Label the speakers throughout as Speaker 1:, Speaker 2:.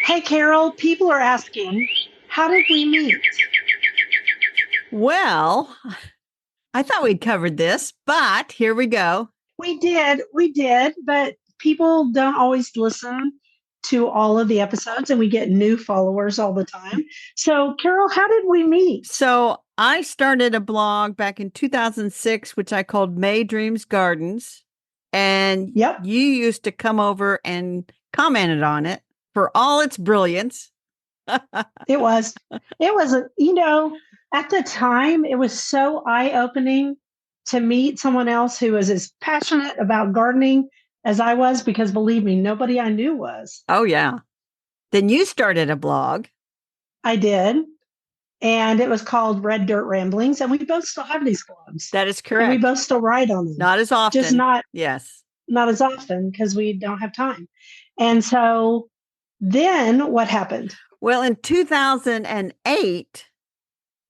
Speaker 1: Hey, Carol, people are asking, how did we meet?
Speaker 2: Well, I thought we'd covered this, but here we go.
Speaker 1: We did, but people don't always listen to all of the episodes and we get new followers all the time. So, Carol, how did we meet?
Speaker 2: So I started a blog back in 2006, which I called May Dreams Gardens. And
Speaker 1: Yep,
Speaker 2: you used to come over and commented on it for all its brilliance.
Speaker 1: it was. At the time, it was so eye opening to meet someone else who was as passionate about gardening as I was, because believe me, nobody I knew was.
Speaker 2: Oh, yeah. Then you started a blog.
Speaker 1: I did. And it was called Red Dirt Ramblings. And we both still have these blogs,
Speaker 2: That is
Speaker 1: and we
Speaker 2: correct.
Speaker 1: both still write on them,
Speaker 2: Not as
Speaker 1: just
Speaker 2: often.
Speaker 1: not
Speaker 2: Yes.
Speaker 1: not as often because we don't have time. And so then what happened?
Speaker 2: Well, in 2008,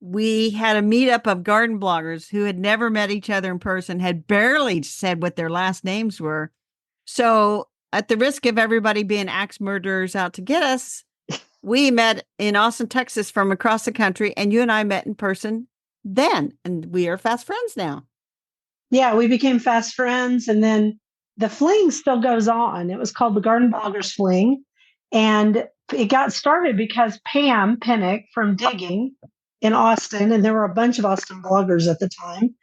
Speaker 2: we had a meetup of garden bloggers who had never met each other in person, had barely said what their last names were. So, at the risk of everybody being axe murderers out to get us, we met in Austin, Texas from across the country, and you and I met in person then, and we are fast friends now.
Speaker 1: Yeah, we became fast friends. And then the fling still goes on. It was called the Garden Bloggers Fling. And it got started because Pam Pennick from Digging in Austin, and there were a bunch of Austin bloggers at the time.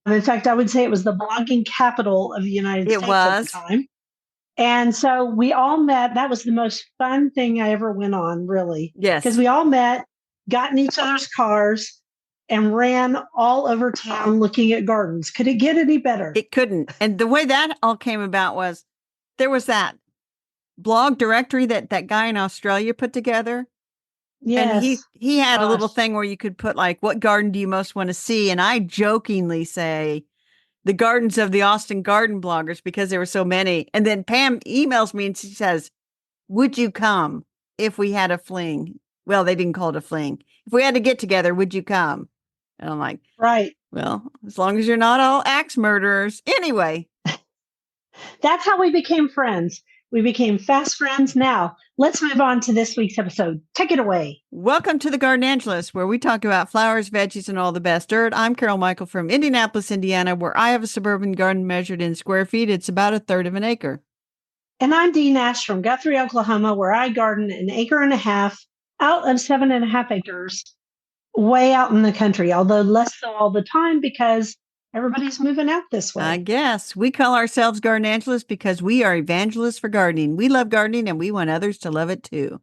Speaker 1: And in fact, I would say it was the blogging capital of the United
Speaker 2: It
Speaker 1: States at the
Speaker 2: was.
Speaker 1: time. And so we all met. That was the most fun thing I ever went on, really, because
Speaker 2: Yes,
Speaker 1: we all met, got in each other's cars, and ran all over town looking at gardens. Could it get any better?
Speaker 2: it couldn't. And the way that all came about was there was that blog directory that guy in Australia put together. And he
Speaker 1: Yes.
Speaker 2: he had a little
Speaker 1: Gosh.
Speaker 2: thing where you could put like, what garden do you most want to see? And I jokingly say the gardens of the Austin garden bloggers because there were so many. And then Pam emails me and she says, would you come if we had a fling? Well, they didn't call it a fling. If we had to get together, would you come? And I'm like,
Speaker 1: Right.
Speaker 2: well, as long as you're not all axe murderers. Anyway,
Speaker 1: That's how we became friends. We became fast friends. Now, let's move on to this week's episode. Take it away.
Speaker 2: welcome to the Garden Angelist, where we talk about flowers, veggies, and all the best dirt. I'm Carol Michael from Indianapolis, Indiana, where I have a suburban garden measured in square feet. It's about a third of an acre.
Speaker 1: And I'm Dee Nash from Guthrie, Oklahoma, where I garden an acre and a half out of 7.5 acres way out in the country, although less so all the time because everybody's moving out this
Speaker 2: I
Speaker 1: way.
Speaker 2: guess we call ourselves Garden Angelists because we are evangelists for gardening. We love gardening and we want others to love it too.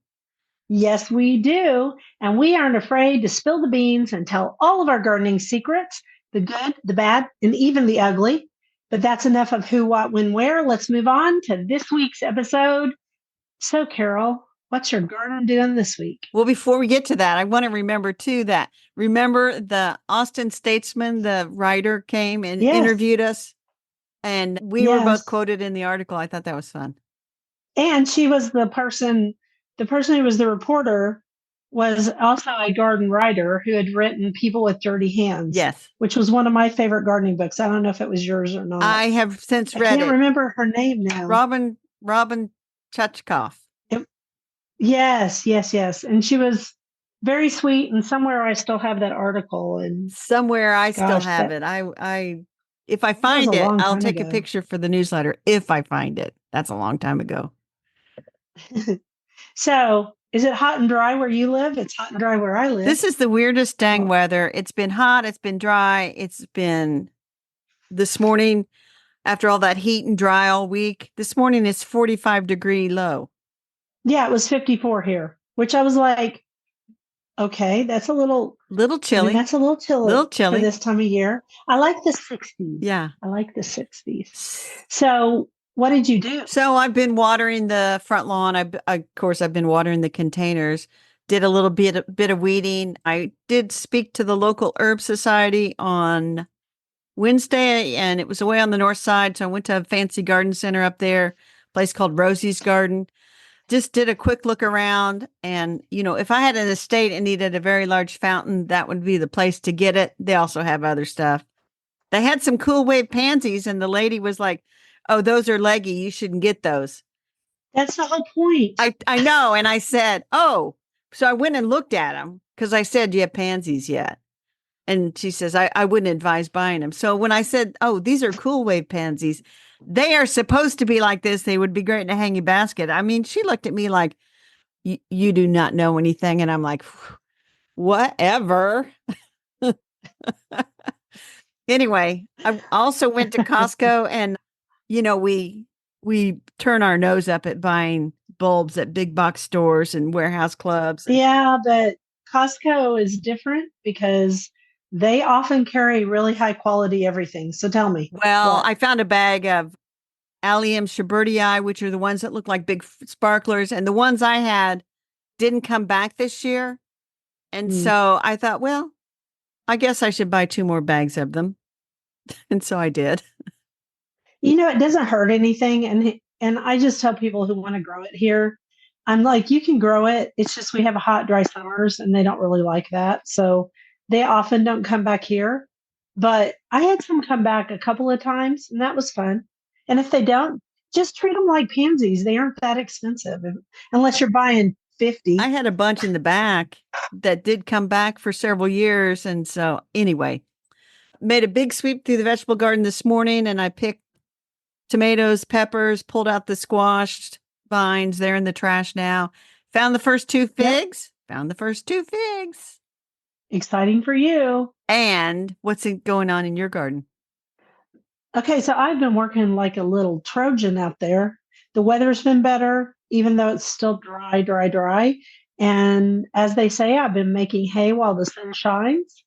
Speaker 1: Yes, we do. And we aren't afraid to spill the beans and tell all of our gardening secrets, the good, the bad, and even the ugly. But that's enough of who, what, when, where. Let's move on to this week's episode. So, Carol, what's your garden doing this week?
Speaker 2: Well, before we get to that, I want to remember too that remember the Austin Statesman, the writer came and
Speaker 1: Yes,
Speaker 2: interviewed us, and we were both
Speaker 1: yes.
Speaker 2: quoted in the article. I thought that was fun.
Speaker 1: And she was the person who was the reporter was also a garden writer who had written People with Dirty Hands,
Speaker 2: Yes,
Speaker 1: which was one of my favorite gardening books. I don't know if it was yours or not.
Speaker 2: I have since
Speaker 1: I
Speaker 2: read
Speaker 1: can't
Speaker 2: it.
Speaker 1: remember her name now.
Speaker 2: Robin Chutchkoff.
Speaker 1: It- yes, yes, yes. And she was very sweet. And somewhere I still have that article. And
Speaker 2: Somewhere I still
Speaker 1: gosh,
Speaker 2: have
Speaker 1: that,
Speaker 2: it. I if I
Speaker 1: that was a
Speaker 2: find it,
Speaker 1: long
Speaker 2: I'll
Speaker 1: time
Speaker 2: take a
Speaker 1: ago.
Speaker 2: picture for the newsletter if I find it. That's a long time ago.
Speaker 1: So is it hot and dry where you live? It's hot and dry where I live.
Speaker 2: This is the weirdest dang
Speaker 1: Oh,
Speaker 2: weather. It's been hot, it's been dry, it's been this morning after all that heat and dry all week. This morning it's 45-degree low.
Speaker 1: yeah, it was 54 here, which I was like, okay, that's a little,
Speaker 2: Little
Speaker 1: I mean,
Speaker 2: chilly.
Speaker 1: that's a little
Speaker 2: Little
Speaker 1: chilly for
Speaker 2: chilly.
Speaker 1: this time of year. I like the 60s.
Speaker 2: Yeah.
Speaker 1: I like the 60s. So, what did you do?
Speaker 2: So I've been watering the front lawn. Of course, I've been watering the containers. Did a little bit of weeding. I did speak to the local herb society on Wednesday, and it was away on the north side. So I went to a fancy garden center up there, a place called Rosie's Garden. Just did a quick look around, and if I had an estate and needed a very large fountain, that would be the place to get it. They also have other stuff. They had some cool wave pansies, and the lady was like, "Oh, those are leggy. You shouldn't get those."
Speaker 1: That's the whole point.
Speaker 2: I know. And I said, oh, so I went and looked at them because I said, do you have pansies yet? And she says, I wouldn't advise buying them. So when I said, oh, these are cool wave pansies, they are supposed to be like this. They would be great in a hanging basket. I mean, she looked at me like, you do not know anything. And I'm like, whatever. Anyway, I also went to Costco and, we turn our nose up at buying bulbs at big box stores and warehouse clubs.
Speaker 1: Yeah, but Costco is different because they often carry really high quality everything. So tell me.
Speaker 2: Well,
Speaker 1: what?
Speaker 2: I found a bag of Allium Schubertii, which are the ones that look like big sparklers. And the ones I had didn't come back this year. And
Speaker 1: Hmm.
Speaker 2: so I thought, well, I guess I should buy 2 more bags of them. And so I did.
Speaker 1: It doesn't hurt anything, and I just tell people who want to grow it here, I'm like, you can grow it. It's just we have hot, dry summers, and they don't really like that, so they often don't come back here. But I had some come back a couple of times, and that was fun. And if they don't, just treat them like pansies. They aren't that expensive, unless you're buying 50.
Speaker 2: I had a bunch in the back that did come back for several years. And so anyway, made a big sweep through the vegetable garden this morning and I picked tomatoes, peppers, pulled out the squashed vines. They're in the trash now. Found the first 2 figs.
Speaker 1: Yep.
Speaker 2: Found the first 2 figs.
Speaker 1: Exciting for you.
Speaker 2: And what's going on in your garden?
Speaker 1: Okay, so I've been working like a little Trojan out there. The weather's been better, even though it's still dry, dry, dry. And as they say, I've been making hay while the sun shines.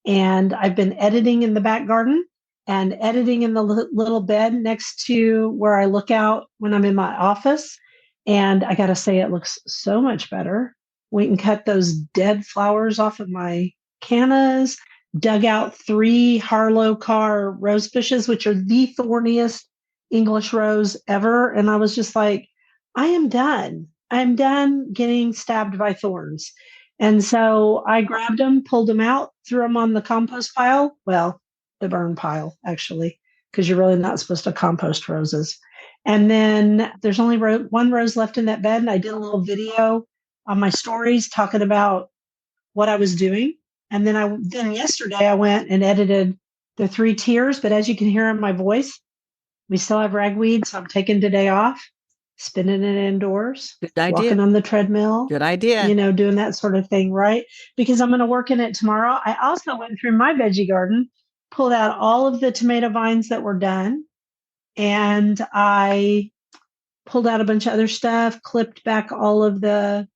Speaker 1: And I've been editing in the back garden and editing in the little bed next to where I look out when I'm in my office. And I got to say, it looks so much better. We can cut those dead flowers off of my cannas, dug out 3 Harlow Carr rose bushes, which are the thorniest English rose ever. And I was just like, I am done. I'm done getting stabbed by thorns. And so I grabbed them, pulled them out, threw them on the compost pile. Well, the burn pile, actually, because you're really not supposed to compost roses. And then there's only 1 rose left in that bed. And I did a little video on my stories talking about what I was doing. And then yesterday I went and edited the 3 tiers. But as you can hear in my voice, we still have ragweed. So I'm taking today off, spinning it indoors,
Speaker 2: Good idea.
Speaker 1: walking on the treadmill.
Speaker 2: Good idea.
Speaker 1: Doing that sort of thing, right? Because I'm going to work in it tomorrow. I also went through my veggie garden, pulled out all of the tomato vines that were done, and I pulled out a bunch of other stuff, clipped back all of the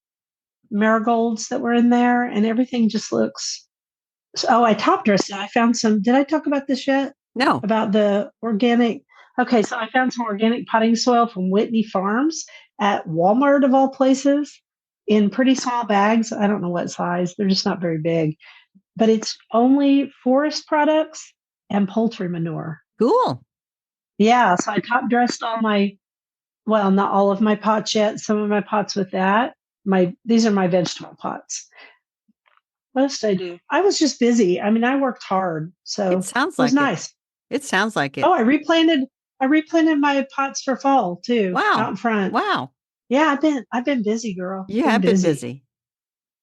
Speaker 1: marigolds that were in there, and everything just looks. Oh, I top dressed it. I found some. Did I talk about this yet?
Speaker 2: No.
Speaker 1: About the organic. Okay, so I found some organic potting soil from Whitney Farms at Walmart of all places in pretty small bags. I don't know what size. They're just not very big. But it's only forest products and poultry manure.
Speaker 2: Cool.
Speaker 1: Yeah, so I top dressed not all of my pots yet. Some of my pots with that. These are my vegetable pots. What else did I do? I was just busy. I mean, I worked hard, so
Speaker 2: It sounds
Speaker 1: it was
Speaker 2: like
Speaker 1: nice.
Speaker 2: It sounds like it.
Speaker 1: Oh, I replanted my pots for fall too.
Speaker 2: Wow.
Speaker 1: Out in front.
Speaker 2: Wow.
Speaker 1: Yeah, I've been busy, girl.
Speaker 2: You have been busy.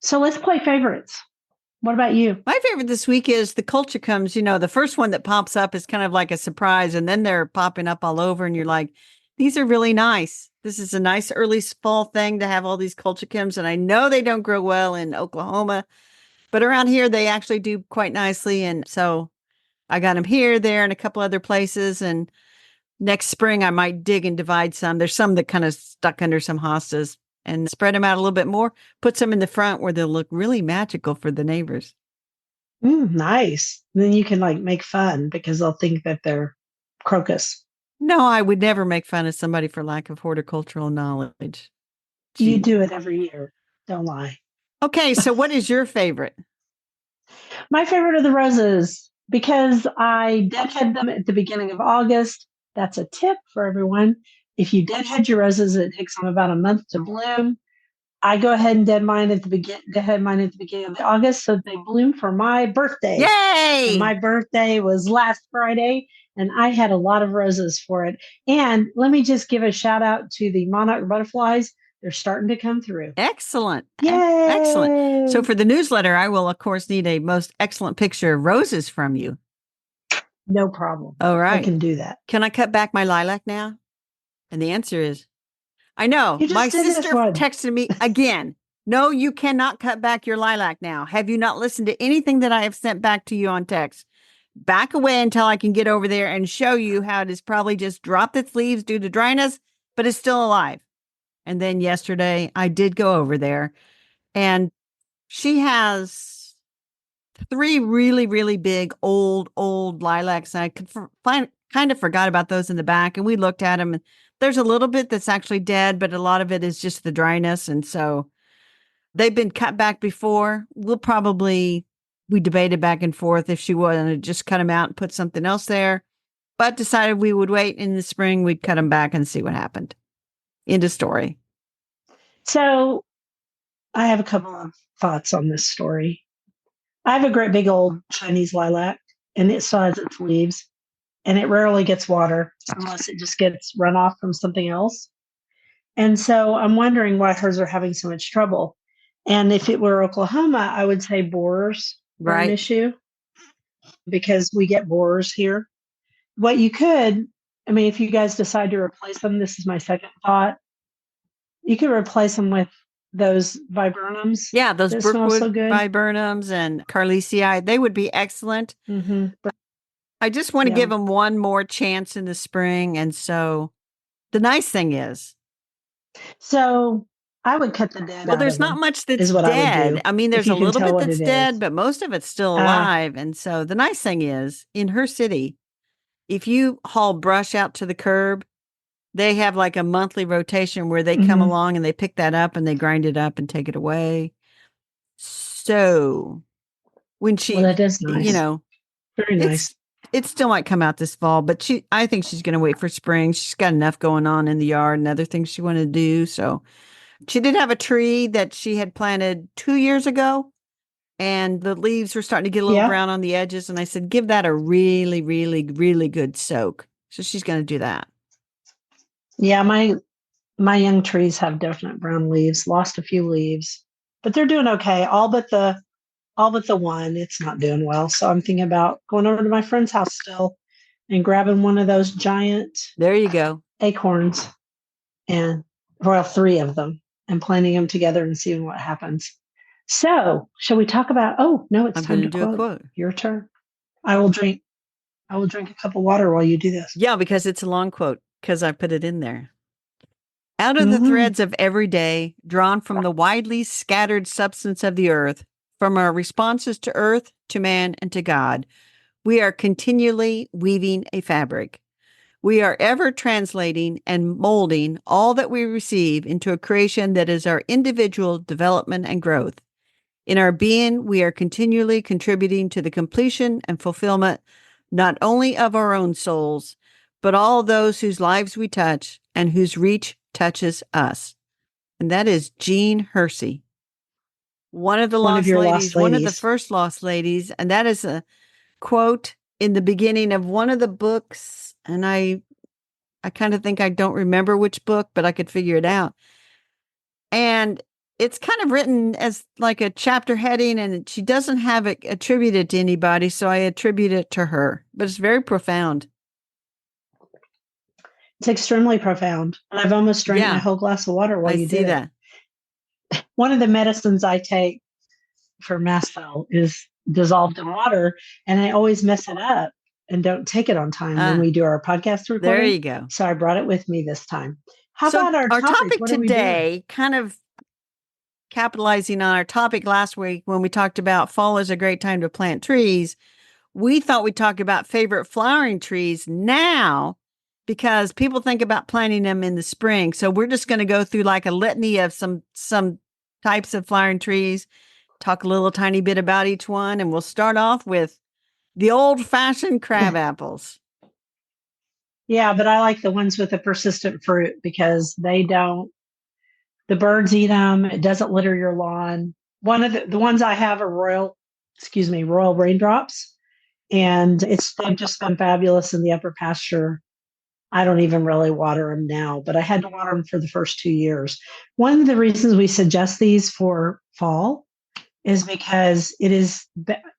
Speaker 1: So let's play favorites. What about you?
Speaker 2: My favorite this week is the Colchicums. The first one that pops up is kind of like a surprise, and then they're popping up all over, and you're like, these are really nice. This is a nice early fall thing to have all these Colchicums, and I know they don't grow well in Oklahoma, but around here they actually do quite nicely, and so I got them here, there, and a couple other places, and next spring I might dig and divide some. There's some that kind of stuck under some hostas and spread them out a little bit more, put some in the front where they'll look really magical for the neighbors.
Speaker 1: Nice. Then you can make fun because they'll think that they're crocus.
Speaker 2: No, I would never make fun of somebody for lack of horticultural knowledge.
Speaker 1: You do it every year. Don't lie.
Speaker 2: Okay, so what is your favorite?
Speaker 1: My favorite are the roses because I deadhead them at the beginning of August. That's a tip for everyone. If you deadhead your roses, it takes them about a month to bloom. I go ahead and deadhead mine at the beginning of August so they bloom for my birthday.
Speaker 2: Yay!
Speaker 1: And my birthday was last Friday. And I had a lot of roses for it. And let me just give a shout out to the monarch butterflies. They're starting to come through.
Speaker 2: Excellent. Excellent.
Speaker 1: Yay!
Speaker 2: So for the newsletter, I will, of course, need a most excellent picture of roses from you.
Speaker 1: No problem.
Speaker 2: All
Speaker 1: I
Speaker 2: right.
Speaker 1: can do that.
Speaker 2: Can I cut back my lilac now? And the answer is, I know.
Speaker 1: You just
Speaker 2: My
Speaker 1: did this
Speaker 2: sister
Speaker 1: one.
Speaker 2: texted me again. No, you cannot cut back your lilac now. Have you not listened to anything that I have sent back to you on text? Back away until I can get over there and show you how it has probably just dropped its leaves due to dryness, but it's still alive. And then yesterday I did go over there, and she has 3 really, really big old lilacs. And I could kind of forgot about those in the back, and we looked at them, and there's a little bit that's actually dead, but a lot of it is just the dryness. And so they've been cut back before. We debated back and forth if she wanted to just cut them out and put something else there, but decided we would wait in the spring. We'd cut them back and see what happened. End of story.
Speaker 1: So I have a couple of thoughts on this story. I have a great big old Chinese lilac, and it still has its leaves, and it rarely gets water unless it just gets runoff from something else. And so I'm wondering why hers are having so much trouble. And if it were Oklahoma, I would say borers are an issue because we get borers here. What you could, I mean, if you guys decide to replace them, this is my second thought. You could replace them with those viburnums.
Speaker 2: Yeah, those Brookwood
Speaker 1: so
Speaker 2: viburnums and Carlesii, they would be excellent.
Speaker 1: Mm-hmm.
Speaker 2: I just want to give them one more chance in the spring. And so the nice thing is,
Speaker 1: so I would cut the dead.
Speaker 2: Well, there's not much that's dead. I mean, there's a little bit that's dead, but most of it's still alive. And so the nice thing is, in her city, if you haul brush out to the curb, they have like a monthly rotation where they come along and they pick that up and they grind it up and take it away. So when she,
Speaker 1: that is nice.
Speaker 2: You know,
Speaker 1: very nice.
Speaker 2: It still might come out this fall, but I think she's going to wait for spring. She's got enough going on in the yard and other things she wanted to do. So she did have a tree that she had planted 2 years ago, and the leaves were starting to get a little brown on the edges. And I said, give that a really, really, really good soak. So she's going to do that.
Speaker 1: Yeah, my young trees have definite brown leaves, lost a few leaves, but they're doing okay. All but the one, it's not doing well. So I'm thinking about going over to my friend's house still and grabbing one of those giant
Speaker 2: there you go
Speaker 1: acorns and 3 of them and planting them together and seeing what happens. So shall we talk about, it's time to do a quote. Your turn. I will drink a cup of water while you do this.
Speaker 2: Yeah, because it's a long quote, because I put it in there. Out of the threads of every day, drawn from the widely scattered substance of the earth, from our responses to earth, to man, and to God, we are continually weaving a fabric. We are ever translating and molding all that we receive into a creation that is our individual development and growth. In our being, we are continually contributing to the completion and fulfillment not only of our own souls, but all those whose lives we touch and whose reach touches us. And that is Jean Hersey, one of the lost ladies, one of the first lost ladies. And that is a quote in the beginning of one of the books. And I kind of think I don't remember which book, but I could figure it out. And it's kind of written as like a chapter heading, and she doesn't have it attributed to anybody. So I attribute it to her, but it's very profound.
Speaker 1: It's extremely profound. I've almost drank my whole glass of water while you did that. One of the medicines I take for mast cell is dissolved in water, and I always mess it up and don't take it on time when we do our podcast recording.
Speaker 2: There you go.
Speaker 1: So I brought it with me this time. How about our
Speaker 2: topic today? Kind of capitalizing on our topic last week when we talked about fall is a great time to plant trees. We thought we'd talk about favorite flowering trees now, because people think about planting them in the spring. So we're just going to go through like a litany of some types of flowering trees, talk a little tiny bit about each one, and we'll start off with the old-fashioned crab apples.
Speaker 1: Yeah, but I like the ones with the persistent fruit because the birds eat them. It doesn't litter your lawn. One of the ones I have are royal raindrops. and they've just been fabulous in the upper pasture. I don't even really water them now, but I had to water them for the first 2 years. One of the reasons we suggest these for fall is because it is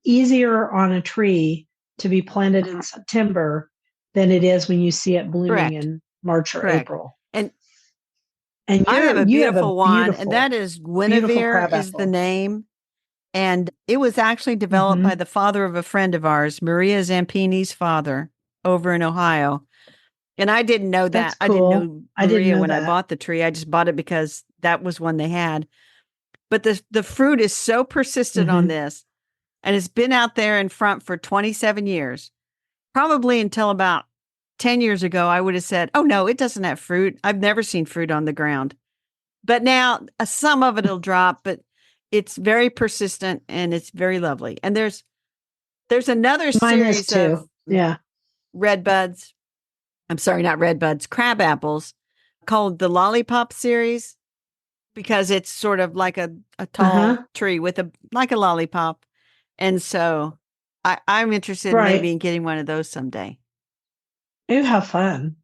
Speaker 1: easier on a tree to be planted in September than it is when you see it blooming
Speaker 2: Correct.
Speaker 1: in March or
Speaker 2: Correct.
Speaker 1: April.
Speaker 2: And
Speaker 1: And
Speaker 2: I have a
Speaker 1: you have a
Speaker 2: beautiful one, and
Speaker 1: beautiful,
Speaker 2: that is
Speaker 1: beautiful
Speaker 2: Guinevere is the
Speaker 1: crabapple.
Speaker 2: name. And it was actually developed by
Speaker 1: Hmm.
Speaker 2: the father of a friend of ours, Maria Zampini's father over in Ohio. And I didn't know
Speaker 1: That's
Speaker 2: that. I didn't
Speaker 1: cool.
Speaker 2: know
Speaker 1: I didn't
Speaker 2: Maria
Speaker 1: know
Speaker 2: when I
Speaker 1: that.
Speaker 2: bought the tree. I just bought it because that was one they had. But the fruit is so persistent on
Speaker 1: Hmm.
Speaker 2: this, and it's been out there in front for 27 years. Probably until about 10 years ago, I would have said, "Oh no, it doesn't have fruit. I've never seen fruit on the ground." But now some of it'll drop, but it's very persistent and it's very lovely. And there's another
Speaker 1: Mine is
Speaker 2: series of
Speaker 1: too. Yeah.
Speaker 2: red buds. I'm sorry, not red buds, crab apples called the lollipop series because it's sort of like a
Speaker 1: Uh
Speaker 2: tall
Speaker 1: huh.
Speaker 2: tree with a like a lollipop. And so I'm interested maybe
Speaker 1: Right.
Speaker 2: in getting one of those someday.
Speaker 1: Ooh, how fun.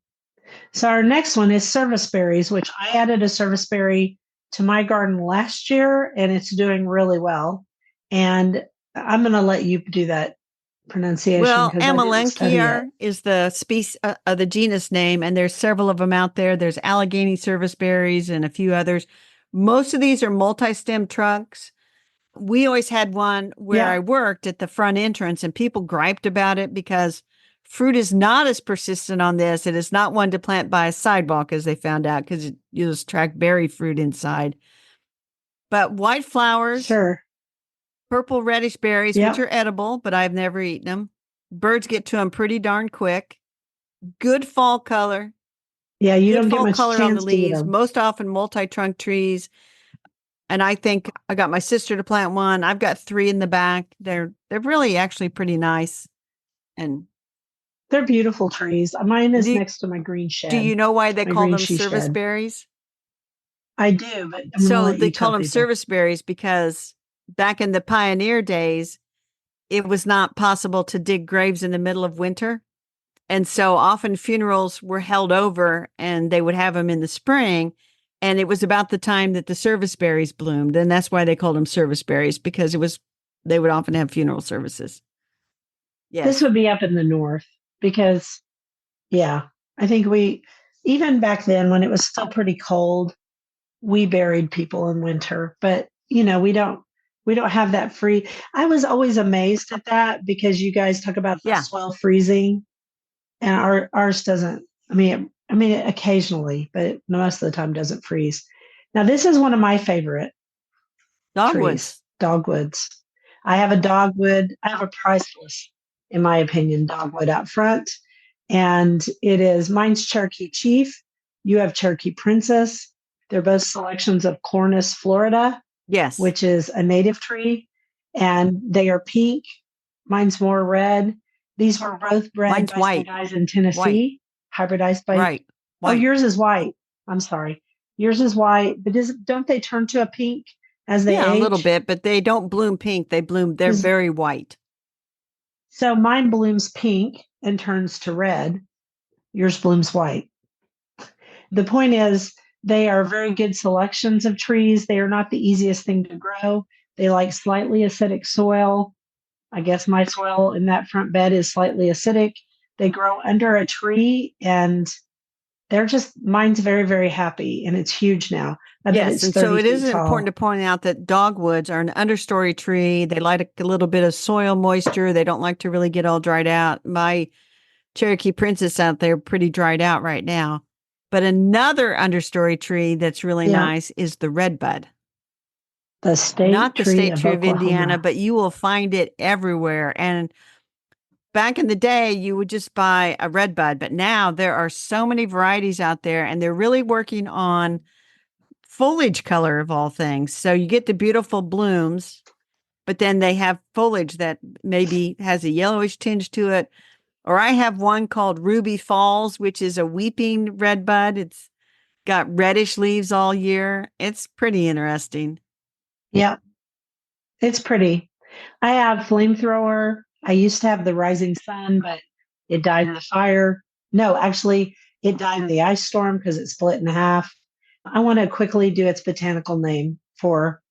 Speaker 1: So our next one is service berries, which I added a service berry to my garden last year, and it's doing really well. And I'm going to let you do that pronunciation
Speaker 2: Well,
Speaker 1: because I didn't study it.
Speaker 2: Amelanchier is the species of the genus name, and there's several of them out there. There's Allegheny service berries and a few others. Most of these are multi-stem trunks. We always had one where
Speaker 1: Yeah,
Speaker 2: I worked at the front entrance, and people griped about it because fruit is not as persistent on this. It is not one to plant by a sidewalk, as they found out, because you just track berry fruit inside. But white flowers,
Speaker 1: sure.
Speaker 2: purple reddish berries, which
Speaker 1: Yep.
Speaker 2: are edible, but I've never eaten them. Birds get to them pretty darn quick. Good fall color,
Speaker 1: Yeah, you
Speaker 2: good
Speaker 1: don't get
Speaker 2: fall
Speaker 1: much
Speaker 2: color on the
Speaker 1: chance to eat
Speaker 2: leaves,
Speaker 1: them.
Speaker 2: most often multi trunk trees. And I think I got my sister to plant one. I've got three in the back. They're really actually pretty nice. And
Speaker 1: They're beautiful trees. Mine is
Speaker 2: do,
Speaker 1: next to my green
Speaker 2: do
Speaker 1: shed,
Speaker 2: you know why they
Speaker 1: my
Speaker 2: call
Speaker 1: green
Speaker 2: them
Speaker 1: she
Speaker 2: service
Speaker 1: shed.
Speaker 2: berries?
Speaker 1: I do, but I'm going to
Speaker 2: So
Speaker 1: let
Speaker 2: they
Speaker 1: you
Speaker 2: call
Speaker 1: tell
Speaker 2: them
Speaker 1: people.
Speaker 2: service berries because back in the pioneer days, it was not possible to dig graves in the middle of winter. And so often funerals were held over and they would have them in the spring. And it was about the time that the service berries bloomed. And that's why they called them service berries because they would often have funeral services.
Speaker 1: This
Speaker 2: Yes.
Speaker 1: would be up in the north because, yeah, I think even back then when it was still pretty cold, we buried people in winter, but we don't have that free. I was always amazed at that because you guys talk about the
Speaker 2: Yeah.
Speaker 1: soil freezing, and ours doesn't. I mean, occasionally, but most of the time doesn't freeze. Now, this is one of my favorite trees,
Speaker 2: Dogwoods.
Speaker 1: dogwoods. I have a dogwood. I have a priceless, in my opinion, dogwood out front, and mine's Cherokee Chief. You have Cherokee Princess. They're both selections of Cornus florida,
Speaker 2: Yes.
Speaker 1: which is a native tree, and they are pink. Mine's more red. These were both bred
Speaker 2: Mine's
Speaker 1: by some
Speaker 2: white.
Speaker 1: guys in
Speaker 2: White.
Speaker 1: Tennessee, hybridized by.
Speaker 2: Right.
Speaker 1: Oh,
Speaker 2: White.
Speaker 1: yours is white. I'm sorry. Yours is white, but don't they turn to a pink as they
Speaker 2: Yeah, a little
Speaker 1: age?
Speaker 2: bit, but they don't bloom pink. They're
Speaker 1: Does
Speaker 2: very white.
Speaker 1: So mine blooms pink and turns to red. Yours blooms white. The point is, they are very good selections of trees. They are not the easiest thing to grow. They like slightly acidic soil. I guess my soil in that front bed is slightly acidic. They grow under a tree, and mine's very, very happy, and it's huge now. I bet
Speaker 2: Yes,
Speaker 1: it's
Speaker 2: and so
Speaker 1: 30
Speaker 2: it is
Speaker 1: feet
Speaker 2: important
Speaker 1: tall.
Speaker 2: to point out that dogwoods are an understory tree. They like a little bit of soil moisture. They don't like to really get all dried out. My Cherokee Princess out there pretty dried out right now. But another understory tree that's really
Speaker 1: Yeah,
Speaker 2: nice is the redbud.
Speaker 1: the state
Speaker 2: Not the
Speaker 1: tree
Speaker 2: state
Speaker 1: of
Speaker 2: tree of Indiana,
Speaker 1: Oklahoma.
Speaker 2: but you will find it everywhere. And back in the day, you would just buy a redbud, but now there are so many varieties out there, and they're really working on foliage color of all things. So you get the beautiful blooms, but then they have foliage that maybe has a yellowish tinge to it. Or I have one called Ruby Falls, which is a weeping redbud. It's got reddish leaves all year. It's pretty interesting.
Speaker 1: Yeah, it's pretty. I have flamethrower. I used to have the rising sun, but it died in the fire. No, actually, it died in the ice storm because it split in half. I want to quickly do its botanical name for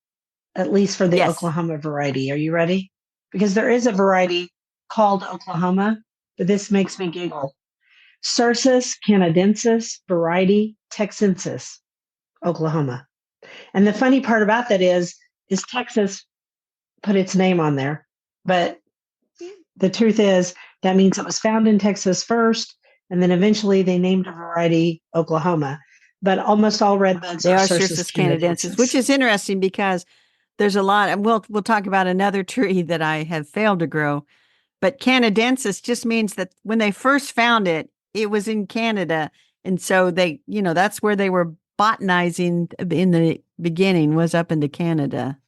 Speaker 1: at least for the
Speaker 2: Yes.
Speaker 1: Oklahoma variety. Are you ready? Because there is a variety called Oklahoma, but this makes me giggle. Cercis canadensis variety texensis, Oklahoma. And the funny part about that is Texas put its name on there, but the truth is that means it was found in Texas first, and then eventually they named a variety Oklahoma. But almost all red buds
Speaker 2: They
Speaker 1: are
Speaker 2: are
Speaker 1: Cercis
Speaker 2: Cercis canadensis, which
Speaker 1: canadensis.
Speaker 2: is interesting because there's a lot, and we'll talk about another tree that I have failed to grow. But canadensis just means that when they first found it, it was in Canada. And so they, that's where they were botanizing in the beginning, was up into Canada.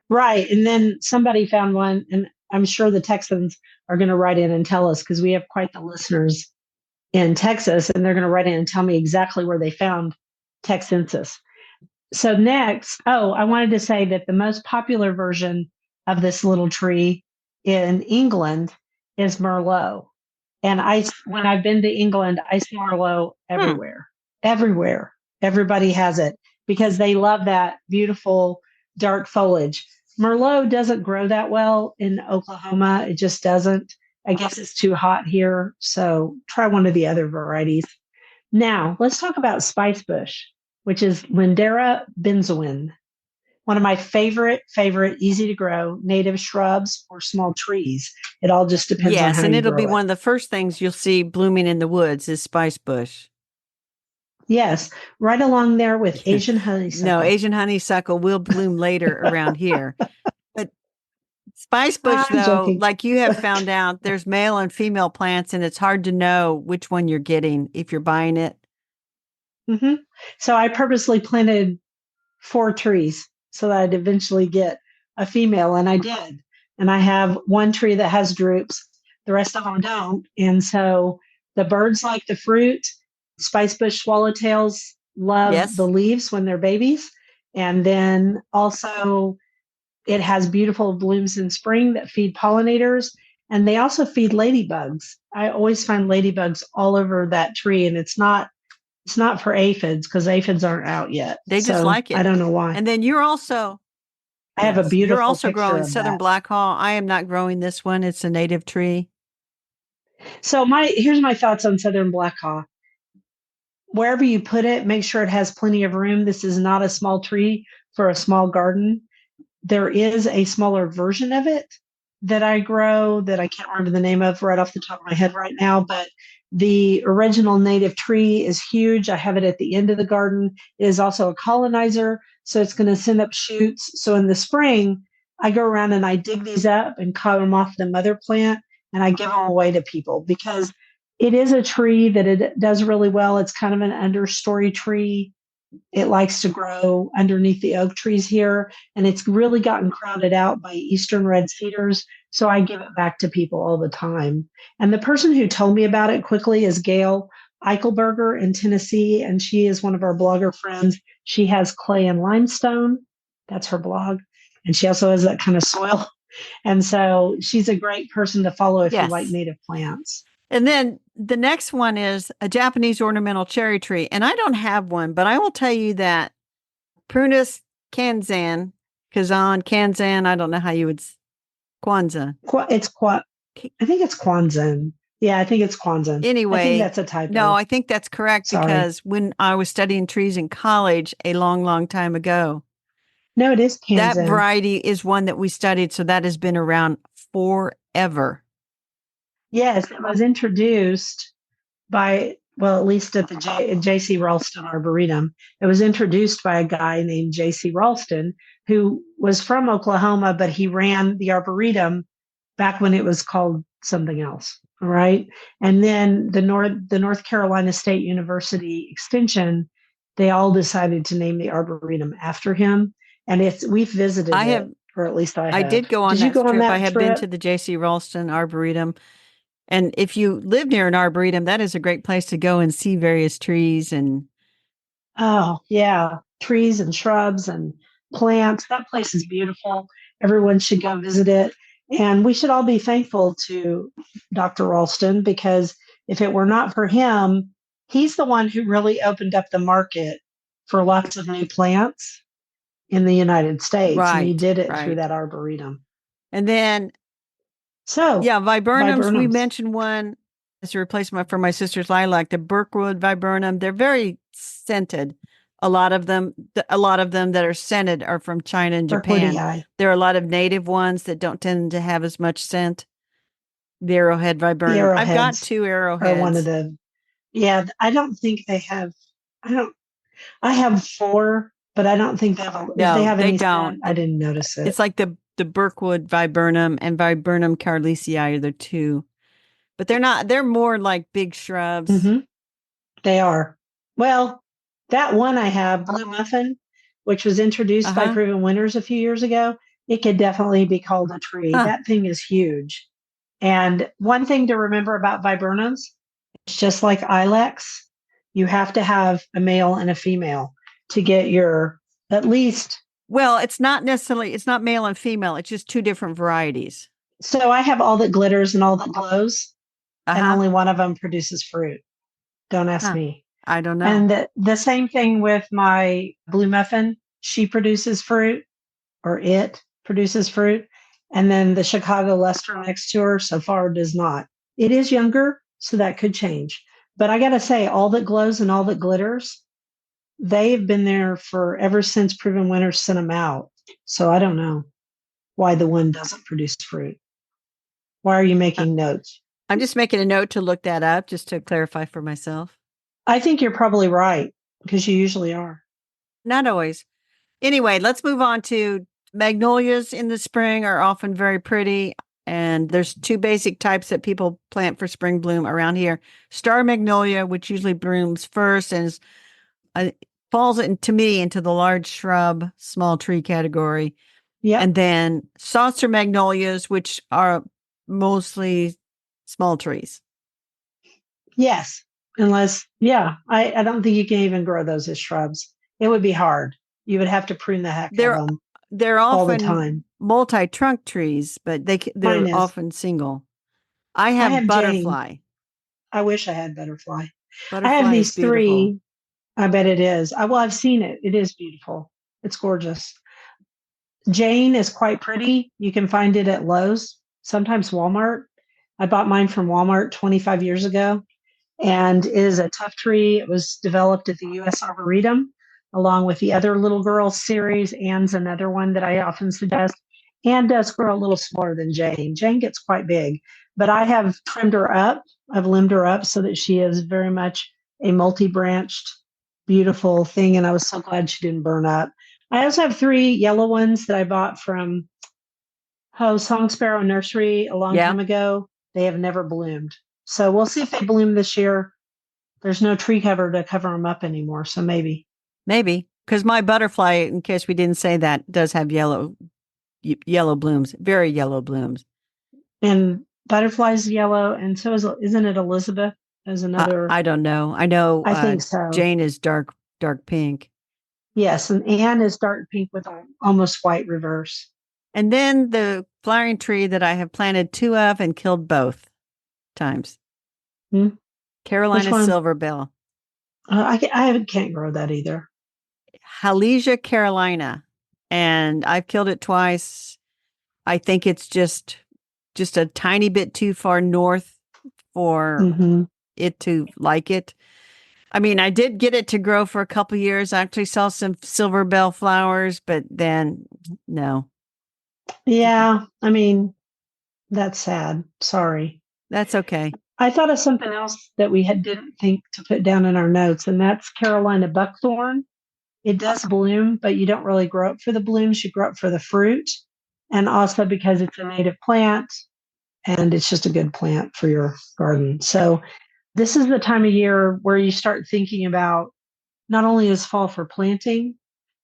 Speaker 1: Right. And then somebody found one, and I'm sure the Texans are going to write in and tell us because we have quite the listeners in Texas, and they're going to write in and tell me exactly where they found Texensis. So next, I wanted to say that the most popular version of this little tree in England is Merlot. And when I've been to England, I see Merlot everywhere, everywhere. Everybody has it because they love that beautiful dark foliage. Merlot doesn't grow that well in Oklahoma. It just doesn't. I guess it's too hot here. So try one of the other varieties. Now, let's talk about spicebush, which is Lindera benzoin, one of my favorite, easy to grow native shrubs or small trees. It all just depends on
Speaker 2: Yes,
Speaker 1: how
Speaker 2: and
Speaker 1: you
Speaker 2: it'll be
Speaker 1: grow it.
Speaker 2: one of the first things you'll see blooming in the woods is spicebush.
Speaker 1: Yes, right along there with Asian honeysuckle.
Speaker 2: No, Asian honeysuckle will bloom later around here. But spicebush,
Speaker 1: I'm
Speaker 2: though,
Speaker 1: joking.
Speaker 2: like you have found out, there's male and female plants, and it's hard to know which one you're getting if you're buying it.
Speaker 1: Mm-hmm. So I purposely planted 4 trees so that I'd eventually get a female, and I did. And I have one tree that has droops, the rest of them don't. And so the birds like the fruit. Spicebush swallowtails love the
Speaker 2: Yes.
Speaker 1: leaves when they're babies. And then also, it has beautiful blooms in spring that feed pollinators. And they also feed ladybugs. I always find ladybugs all over that tree, and it's not for aphids because aphids aren't out yet.
Speaker 2: They just
Speaker 1: So
Speaker 2: like
Speaker 1: I
Speaker 2: it.
Speaker 1: don't know why.
Speaker 2: And then you're also,
Speaker 1: I have a
Speaker 2: yes, you're
Speaker 1: beautiful
Speaker 2: also
Speaker 1: picture
Speaker 2: growing
Speaker 1: of
Speaker 2: Southern
Speaker 1: that.
Speaker 2: Blackhaw. I am not growing this one. It's a native tree.
Speaker 1: So here's my thoughts on Southern Blackhaw. Wherever you put it, make sure it has plenty of room. This is not a small tree for a small garden. There is a smaller version of it that I grow that I can't remember the name of right off the top of my head right now, but the original native tree is huge. I have it at the end of the garden. It is also a colonizer, so it's going to send up shoots. So in the spring, I go around and I dig these up and cut them off the mother plant and I give them away to people because it is a tree that it does really well. It's kind of an understory tree. It likes to grow underneath the oak trees here, and it's really gotten crowded out by eastern red cedars. So I give it back to people all the time. And the person who told me about it quickly is Gail Eichelberger in Tennessee, and she is one of our blogger friends. She has clay and limestone. That's her blog. And she also has that kind of soil. And so she's a great person to follow if you like
Speaker 2: Yes.
Speaker 1: native plants.
Speaker 2: And then the next one is a Japanese ornamental cherry tree. And I don't have one, but I will tell you that Prunus kanzan, Kanzan, I don't know how you would, Kwanzaa.
Speaker 1: I think it's Kwanzaa. Yeah, I think it's Kwanzaa.
Speaker 2: Anyway,
Speaker 1: I think that's a typo.
Speaker 2: No, I think that's correct.
Speaker 1: Sorry.
Speaker 2: Because when I was studying trees in college a long, long time ago,
Speaker 1: no, it is Kanzan.
Speaker 2: That variety is one that we studied. So that has been around forever.
Speaker 1: Yes, it was introduced by, well, at least at the J.C. Ralston Arboretum. It was introduced by a guy named J.C. Ralston, who was from Oklahoma, but he ran the Arboretum back when it was called something else. All right. And then the North Carolina State University Extension, they all decided to name the Arboretum after him. And we've visited it, or at least I have.
Speaker 2: I did go on
Speaker 1: Did you
Speaker 2: that
Speaker 1: go
Speaker 2: trip.
Speaker 1: on that
Speaker 2: I have
Speaker 1: trip?
Speaker 2: been to the J.C. Ralston Arboretum. And if you live near an arboretum, that is a great place to go and see various trees and.
Speaker 1: Oh, yeah. Trees and shrubs and plants. That place is beautiful. Everyone should go visit it. And we should all be thankful to Dr. Ralston, because if it were not for him, he's the one who really opened up the market for lots of new plants in the United States. And he
Speaker 2: Right,
Speaker 1: did it through
Speaker 2: right.
Speaker 1: that arboretum.
Speaker 2: And then,
Speaker 1: So,
Speaker 2: yeah, viburnums, we
Speaker 1: viburnums.
Speaker 2: mentioned one as a replacement for my sister's lilac, the Birkwood viburnum. They're very scented. A lot of them that are scented are from China and Japan.
Speaker 1: Birkwoodii.
Speaker 2: There are a lot of native ones that don't tend to have as much scent. The arrowhead
Speaker 1: The
Speaker 2: viburnum. I've got
Speaker 1: arrowheads
Speaker 2: 2
Speaker 1: are one of
Speaker 2: arrowheads.
Speaker 1: the, yeah, I don't think they have, I don't, I have four, but I don't think they have, if they
Speaker 2: No,
Speaker 1: have
Speaker 2: they
Speaker 1: any
Speaker 2: don't.
Speaker 1: scent, I didn't notice it.
Speaker 2: It's like the Birkwood viburnum and Viburnum carlisii are the two, but they're more like big shrubs.
Speaker 1: Hmm. They are. Well, that one I have, Blue Muffin, which was introduced by
Speaker 2: Uh-huh.
Speaker 1: Proven Winners a few years ago, it could definitely be called a tree.
Speaker 2: Huh.
Speaker 1: That thing is huge. And one thing to remember about viburnums, it's just like ilex, you have to have a male and a female to get your at least.
Speaker 2: Well, it's not male and female. It's just 2 different varieties.
Speaker 1: So I have all that glitters and all that glows, and
Speaker 2: Uh-huh.
Speaker 1: only one of them produces fruit. Don't ask
Speaker 2: Huh.
Speaker 1: me.
Speaker 2: I don't know.
Speaker 1: And the same thing with my blue muffin. She produces fruit, or it produces fruit. And then the Chicago Luster next to her so far does not. It is younger, so that could change. But I got to say, all that glows and all that glitters, they've been there for ever since Proven Winners sent them out. So I don't know why the one doesn't produce fruit. Why are you
Speaker 2: Uh,
Speaker 1: making notes?
Speaker 2: I'm just making a note to look that up just to clarify for myself.
Speaker 1: I think you're probably right, because you usually are.
Speaker 2: Not always. Anyway, let's move on to magnolias in the spring are often very pretty. And there's 2 basic types that people plant for spring bloom around here. Star magnolia, which usually blooms first and uh, falls to me into the large shrub, small tree category.
Speaker 1: Yep.
Speaker 2: And then saucer magnolias, which are mostly small trees.
Speaker 1: Yes. Unless, yeah, I don't think you can even grow those as shrubs. It would be hard. You would have to prune the heck out
Speaker 2: They're
Speaker 1: of them
Speaker 2: they're
Speaker 1: all the
Speaker 2: often
Speaker 1: time.
Speaker 2: multi-trunk trees, but
Speaker 1: Mine
Speaker 2: they're
Speaker 1: is.
Speaker 2: often single. I
Speaker 1: I
Speaker 2: have
Speaker 1: have Jane.
Speaker 2: butterfly.
Speaker 1: I wish I had butterfly. I have
Speaker 2: Butterfly is
Speaker 1: these
Speaker 2: beautiful.
Speaker 1: three. I bet it is. Well, I've seen it. It is beautiful. It's gorgeous. Jane is quite pretty. You can find it at Lowe's, sometimes Walmart. I bought mine from Walmart 25 years ago, and it is a tough tree. It was developed at the U.S. Arboretum along with the other Little Girls series. Anne's another one that I often suggest. Anne does grow a little smaller than Jane. Jane gets quite big, but I have trimmed her up. I've limbed her up so that she is very much a multi-branched, beautiful thing. And I was so glad she didn't burn up. I also have 3 yellow ones that I bought from Song Sparrow Nursery a long
Speaker 2: Yeah,
Speaker 1: time ago. They have never bloomed. So we'll see if they bloom this year. There's no tree cover to cover them up anymore. So maybe.
Speaker 2: maybe. Because my butterfly, in case we didn't say that, does have yellow blooms, very yellow blooms.
Speaker 1: And butterfly's yellow. And so isn't it Elizabeth as another?
Speaker 2: I don't know. I know
Speaker 1: I think so.
Speaker 2: Jane is dark pink.
Speaker 1: Yes. And Anne is dark pink with almost white reverse.
Speaker 2: And then the flowering tree that I have planted 2 of and killed both times.
Speaker 1: Hmm?
Speaker 2: Carolina
Speaker 1: Which one?
Speaker 2: silver bell.
Speaker 1: I can't grow that either.
Speaker 2: Halesia carolina. And I've killed it twice. I think it's just a tiny bit too far north for
Speaker 1: Mm-hmm.
Speaker 2: it to like it. I mean, I did get it to grow for a couple years. I actually saw some silver bell flowers, but then no.
Speaker 1: Yeah. I mean, that's sad. Sorry.
Speaker 2: That's okay.
Speaker 1: I thought of something else that we didn't think to put down in our notes, and that's Carolina buckthorn. It does bloom, but you don't really grow up for the blooms. You grow up for the fruit. And also because it's a native plant and it's just a good plant for your garden. So this is the time of year where you start thinking about, not only is fall for planting,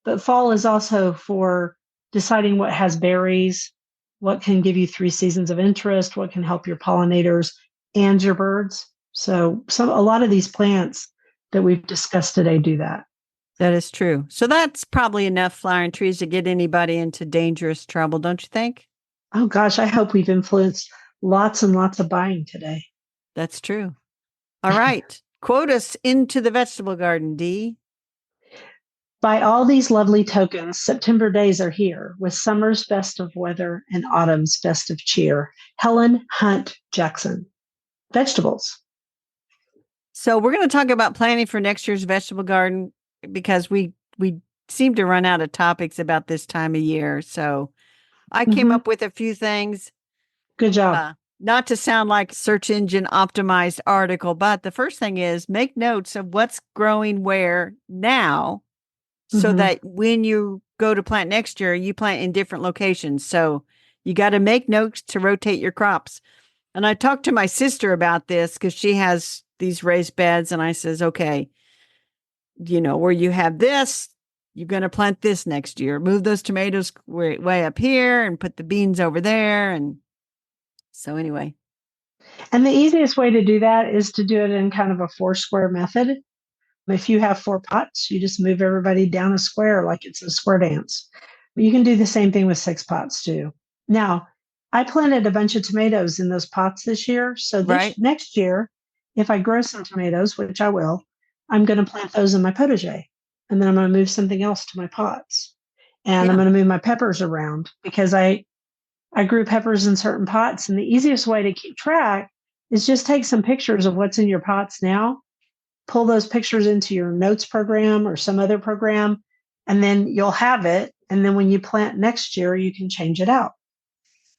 Speaker 1: but fall is also for deciding what has berries, what can give you 3 seasons of interest, what can help your pollinators and your birds. So a lot of these plants that we've discussed today do that.
Speaker 2: That is true. So that's probably enough flowering trees to get anybody into dangerous trouble, don't you think?
Speaker 1: Oh gosh, I hope we've influenced lots and lots of buying today.
Speaker 2: That's true. All right. Quote us into the vegetable garden, Dee.
Speaker 1: By all these lovely tokens, September days are here, with summer's best of weather and autumn's best of cheer. Helen Hunt Jackson. Vegetables.
Speaker 2: So we're going to talk about planning for next year's vegetable garden because we seem to run out of topics about this time of year. So I came
Speaker 1: Mhm.
Speaker 2: up with a few things.
Speaker 1: Good job.
Speaker 2: Not to sound like search engine optimized article, but the first thing is make notes of what's growing where now so
Speaker 1: Mhm.
Speaker 2: that when you go to plant next year, you plant in different locations. So you got to make notes to rotate your crops. And I talked to my sister about this because she has these raised beds. And I says, okay, where you have this, you're going to plant this next year. Move those tomatoes way up here and put the beans over there. And so anyway.
Speaker 1: And the easiest way to do that is to do it in kind of a four square method. If you have four pots, you just move everybody down a square like it's a square dance. But you can do the same thing with six pots too. Now, I planted a bunch of tomatoes in those pots this year. So this
Speaker 2: Right.
Speaker 1: next year, if I grow some tomatoes, which I will, I'm going to plant those in my potager. And then I'm going to move something else to my pots. And I'm
Speaker 2: Yeah.
Speaker 1: going to move my peppers around because I grew peppers in certain pots. And the easiest way to keep track is just take some pictures of what's in your pots now, pull those pictures into your notes program or some other program, and then you'll have it. And then when you plant next year, you can change it out.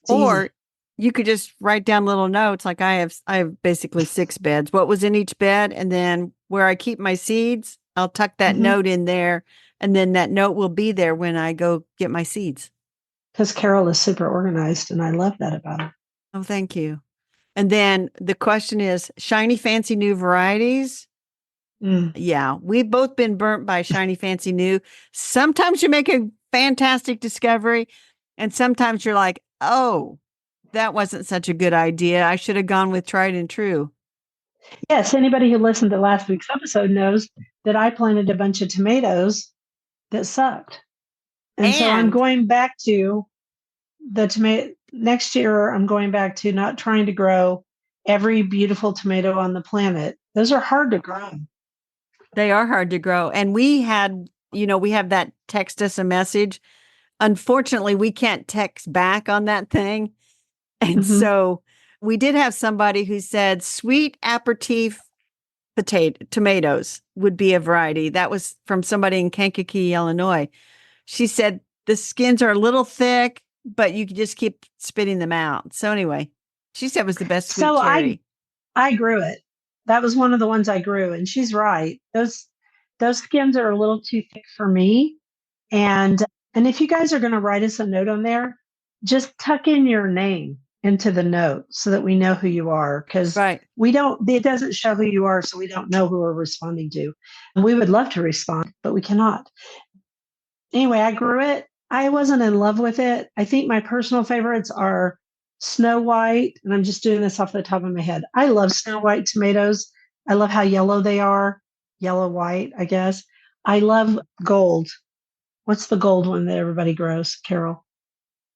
Speaker 1: It's
Speaker 2: Or
Speaker 1: easy.
Speaker 2: you could just write down little notes. Like I have basically six beds, what was in each bed. And then where I keep my seeds, I'll tuck that
Speaker 1: Mm-hmm.
Speaker 2: note in there. And then that note will be there when I go get my seeds.
Speaker 1: Because Carol is super organized, and I love that about her.
Speaker 2: Oh, thank you. And then the question is shiny, fancy new varieties.
Speaker 1: Mm.
Speaker 2: Yeah, we've both been burnt by shiny, fancy new. Sometimes you make a fantastic discovery, and sometimes you're like, oh, that wasn't such a good idea. I should have gone with tried and true.
Speaker 1: Yes, anybody who listened to last week's episode knows that I planted a bunch of tomatoes that sucked. And so I'm
Speaker 2: And
Speaker 1: going back to the tomato next year. I'm going back to not trying to grow every beautiful tomato on the planet. Those are hard to grow.
Speaker 2: they are hard to grow. And we have that text us a message. Unfortunately, we can't text back on that thing. And
Speaker 1: Mm-hmm.
Speaker 2: so we did have somebody who said sweet aperitif tomatoes would be a variety. That was from somebody in Kankakee, Illinois. She said the skins are a little thick, but you can just keep spitting them out. So anyway, she said it was the best sweet
Speaker 1: So
Speaker 2: cherry.
Speaker 1: I grew it. That was one of the ones I grew, and she's right. Those skins are a little too thick for me. And if you guys are going to write us a note on there, just tuck in your name into the note so that we know who you are, because
Speaker 2: Right.
Speaker 1: we don't it doesn't show who you are, so we don't know who we're responding to. And we would love to respond, but we cannot. Anyway, I grew it. I wasn't in love with it. I think my personal favorites are Snow White, and I'm just doing this off the top of my head. I love Snow White tomatoes. I love how yellow they are, yellow white, I guess. I love gold. What's the gold one that everybody grows, Carol?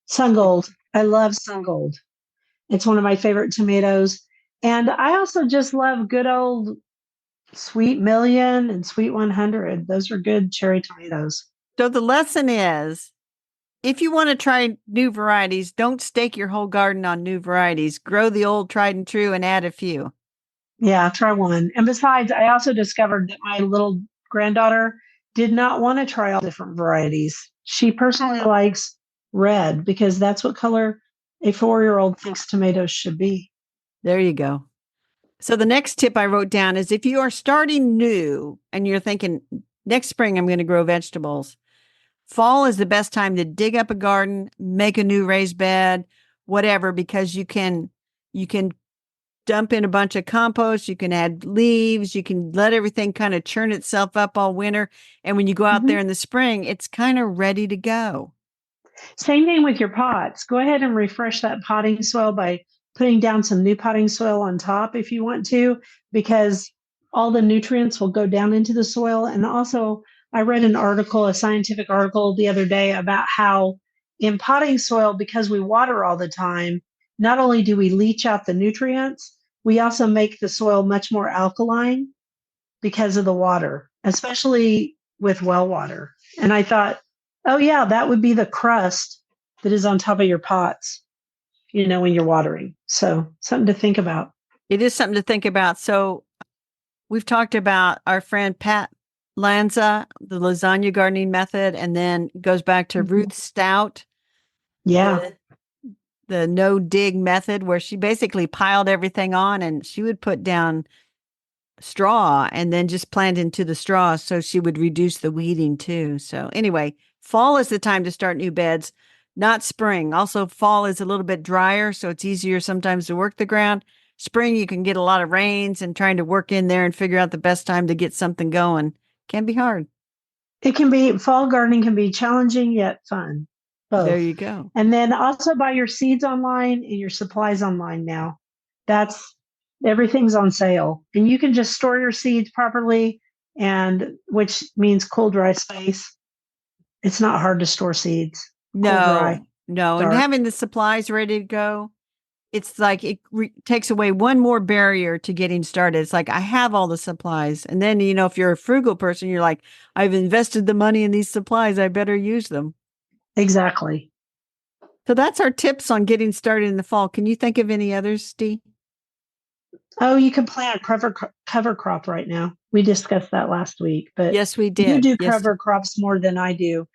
Speaker 1: Sun gold. I love sun gold. It's one of my favorite tomatoes. And I also just love good old Sweet Million and Sweet 100. Those are good cherry tomatoes.
Speaker 2: So the lesson is if you want to try new varieties, don't stake your whole garden on new varieties. Grow the old tried and true and add a few.
Speaker 1: Yeah, try one. And besides, I also discovered that my little granddaughter did not want to try all different varieties. She personally likes red because that's what color a 4-year old thinks tomatoes should be.
Speaker 2: There you go. So the next tip I wrote down is if you are starting new and you're thinking next spring I'm going to grow vegetables, fall is the best time to dig up a garden, make a new raised bed, whatever, because you can dump in a bunch of compost, you can add leaves, you can let everything kind of churn itself up all winter. And when you go out there
Speaker 1: Mhm.
Speaker 2: in the spring, it's kind of ready to go.
Speaker 1: Same thing with your pots. Go ahead and refresh that potting soil by putting down some new potting soil on top if you want to, because all the nutrients will go down into the soil. And also, I read an article, a scientific article the other day about how in potting soil, because we water all the time, not only do we leach out the nutrients, we also make the soil much more alkaline because of the water, especially with well water. And I thought, oh, yeah, that would be the crust that is on top of your pots, when you're watering. So something to think about.
Speaker 2: It is something to think about. So we've talked about our friend Pat Lanza, the lasagna gardening method, and then goes back to Ruth Stout,
Speaker 1: Yeah.
Speaker 2: the no dig method, where she basically piled everything on and she would put down straw and then just plant into the straw, so she would reduce the weeding too. So anyway, fall is the time to start new beds, not spring. Also, fall is a little bit drier, so it's easier sometimes to work the ground. Spring, you can get a lot of rains, and trying to work in there and figure out the best time to get something going can be hard.
Speaker 1: It can be, fall gardening can be challenging yet fun. Both.
Speaker 2: There you go.
Speaker 1: And then also buy your seeds online and your supplies online now. Everything's on sale. And you can just store your seeds properly, and which means cool, dry space. It's not hard to store seeds.
Speaker 2: No,
Speaker 1: cool, dry,
Speaker 2: no.
Speaker 1: dark.
Speaker 2: And having the supplies ready to go, it's like it takes away one more barrier to getting started. It's like, I have all the supplies. And then, if you're a frugal person, you're like, I've invested the money in these supplies, I better use them.
Speaker 1: Exactly.
Speaker 2: So that's our tips on getting started in the fall. Can you think of any others, Steve?
Speaker 1: Oh, you can plant a cover crop right now. We discussed that last week, but
Speaker 2: yes, we did.
Speaker 1: You do
Speaker 2: yes.
Speaker 1: cover crops more than I do.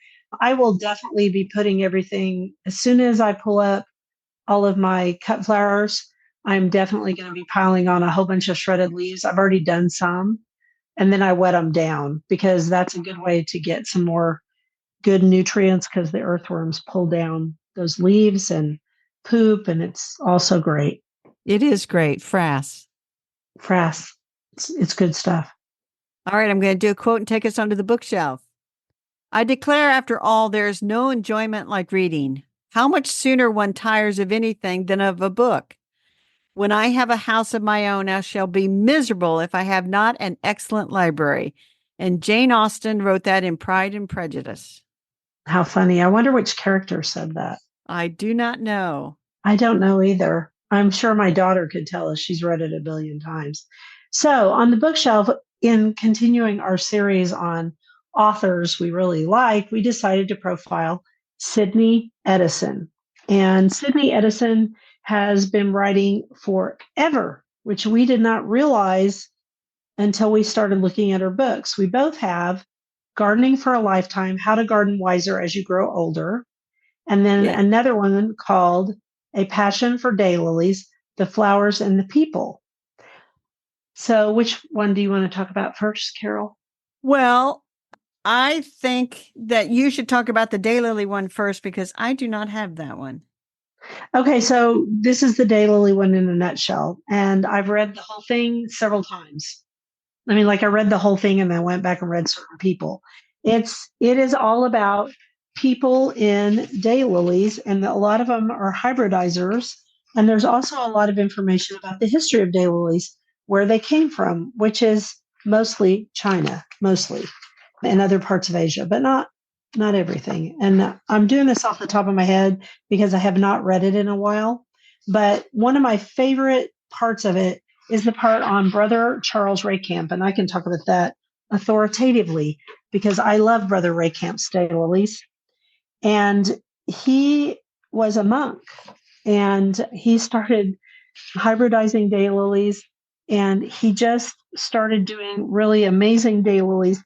Speaker 1: I will definitely be putting everything, as soon as I pull up all of my cut flowers, I'm definitely going to be piling on a whole bunch of shredded leaves. I've already done some, and then I wet them down, because that's a good way to get some more good nutrients, because the earthworms pull down those leaves and poop, and it's also great.
Speaker 2: It is great. Frass.
Speaker 1: It's good stuff.
Speaker 2: All right, I'm going to do a quote and take us onto the bookshelf. I declare, after all, there is no enjoyment like reading. How much sooner one tires of anything than of a book. When I have a house of my own, I shall be miserable if I have not an excellent library. And Jane Austen wrote that in Pride and Prejudice.
Speaker 1: How funny. I wonder which character said that.
Speaker 2: I do not know.
Speaker 1: I don't know either. I'm sure my daughter could tell us. She's read it a billion times. So on the bookshelf, in continuing our series on authors we really like, we decided to profile Sydney Edison. And Sydney Edison has been writing forever, which we did not realize until we started looking at her books. We both have Gardening for a Lifetime, How to Garden Wiser as You Grow Older, and then another one called A Passion for Daylilies, The Flowers and the People. So which one do you want to talk about first, Carol?
Speaker 2: Well, I think that you should talk about the daylily one first, because I do not have that one.
Speaker 1: Okay, so this is the daylily one in a nutshell. And I've read the whole thing several times. I mean, like, I read the whole thing and then went back and read certain people. It is all about people in daylilies, and a lot of them are hybridizers. And there's also a lot of information about the history of daylilies, where they came from, which is mostly China, and other parts of Asia, but not everything. And I'm doing this off the top of my head because I have not read it in a while. But one of my favorite parts of it is the part on Brother Charles Raycamp, and I can talk about that authoritatively because I love Brother Raycamp's daylilies. And he was a monk, and he started hybridizing daylilies, and he just started doing really amazing daylilies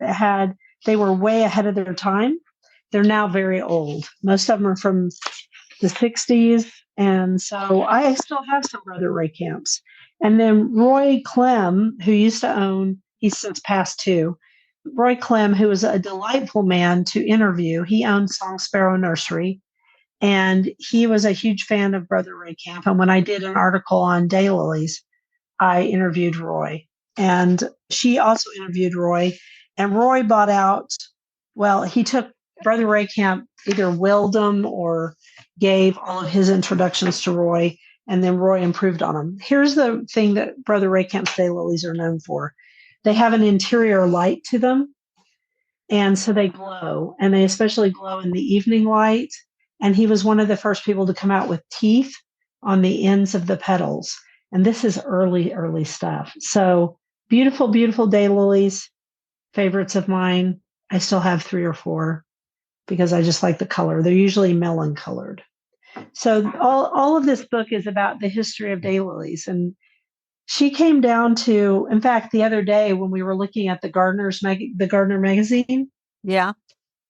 Speaker 1: they were way ahead of their time. They're now very old. Most of them are from the 60s. And so I still have some Brother Raycamps. And then Roy Clem, who used to own, he's since passed too, Roy Clem, who was a delightful man to interview. He owned Song Sparrow Nursery, and he was a huge fan of Brother Raycamp. And when I did an article on daylilies, I interviewed Roy. And she also interviewed Roy. And Roy bought out, he took Brother Raycamp, either willed them or gave all of his introductions to Roy, and then Roy improved on them. Here's the thing that Brother Raycamp's daylilies are known for. They have an interior light to them, and so they glow, and they especially glow in the evening light. And he was one of the first people to come out with teeth on the ends of the petals. And this is early, early stuff. So beautiful, beautiful daylilies, favorites of mine. I still have 3 or 4 because I just like the color. They're usually melon colored. So all of this book is about the history of daylilies. And she came down to, in fact, the other day when we were looking at the the Gardener magazine,
Speaker 2: Yeah,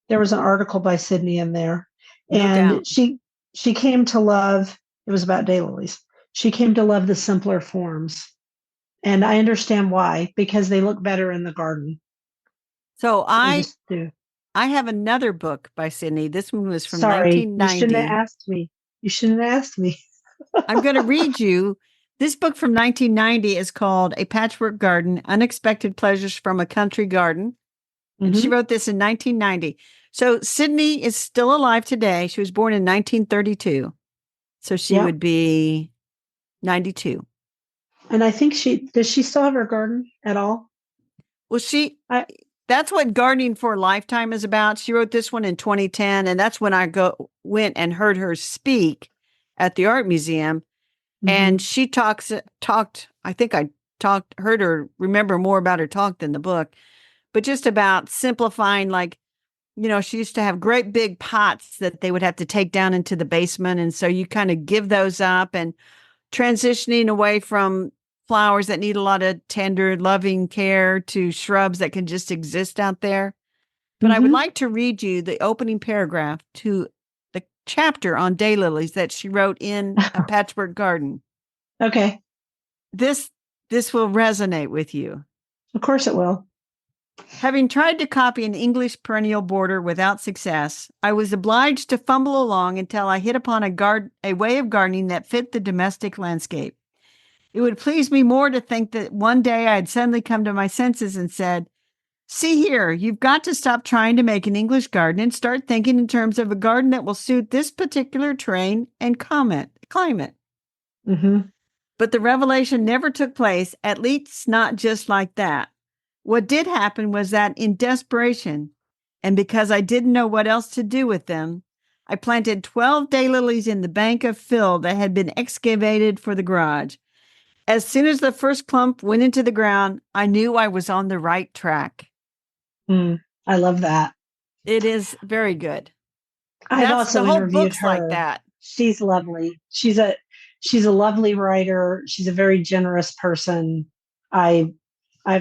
Speaker 1: there was an article by Sydney in there,
Speaker 2: no
Speaker 1: and
Speaker 2: doubt.
Speaker 1: she came to love. It was about daylilies. She came to love the simpler forms, and I understand why, because they look better in the garden.
Speaker 2: So
Speaker 1: They
Speaker 2: I
Speaker 1: just do.
Speaker 2: I have another book by Sydney. This one was from
Speaker 1: Sorry, you shouldn't have
Speaker 2: 1990.
Speaker 1: asked me. You shouldn't have asked me.
Speaker 2: I'm going to read you. This book from 1990 is called A Patchwork Garden: Unexpected Pleasures from a Country Garden. And she
Speaker 1: Mm-hmm.
Speaker 2: wrote this in 1990. So Sydney is still alive today. She was born in 1932. So she
Speaker 1: Yep.
Speaker 2: would be 92.
Speaker 1: And I think does she still have her garden at all?
Speaker 2: Well, that's what Gardening for a Lifetime is about. She wrote this one in 2010, and that's when I went and heard her speak at the art museum. And
Speaker 1: Mm-hmm.
Speaker 2: she talked, I think I heard her remember more about her talk than the book, but just about simplifying, like, she used to have great big pots that they would have to take down into the basement. And so you kind of give those up and transitioning away from flowers that need a lot of tender, loving care to shrubs that can just exist out there. But I would
Speaker 1: Mm-hmm.
Speaker 2: like to read you the opening paragraph to the chapter on daylilies that she wrote in A Patchwork Garden.
Speaker 1: Okay.
Speaker 2: This will resonate with you.
Speaker 1: Of course it will.
Speaker 2: Having tried to copy an English perennial border without success, I was obliged to fumble along until I hit upon a way of gardening that fit the domestic landscape. It would please me more to think that one day I had suddenly come to my senses and said, "See here, you've got to stop trying to make an English garden and start thinking in terms of a garden that will suit this particular terrain and climate."
Speaker 1: Mm-hmm.
Speaker 2: But the revelation never took place, at least not just like that. What did happen was that in desperation, and because I didn't know what else to do with them, I planted 12 daylilies in the bank of fill that had been excavated for the garage. As soon as the first clump went into the ground, I knew I was on the right track.
Speaker 1: I love that.
Speaker 2: It is very good.
Speaker 1: I've
Speaker 2: That's the
Speaker 1: also
Speaker 2: whole
Speaker 1: interviewed
Speaker 2: book's like
Speaker 1: her.
Speaker 2: that.
Speaker 1: She's lovely. She's a lovely writer. She's a very generous person. I've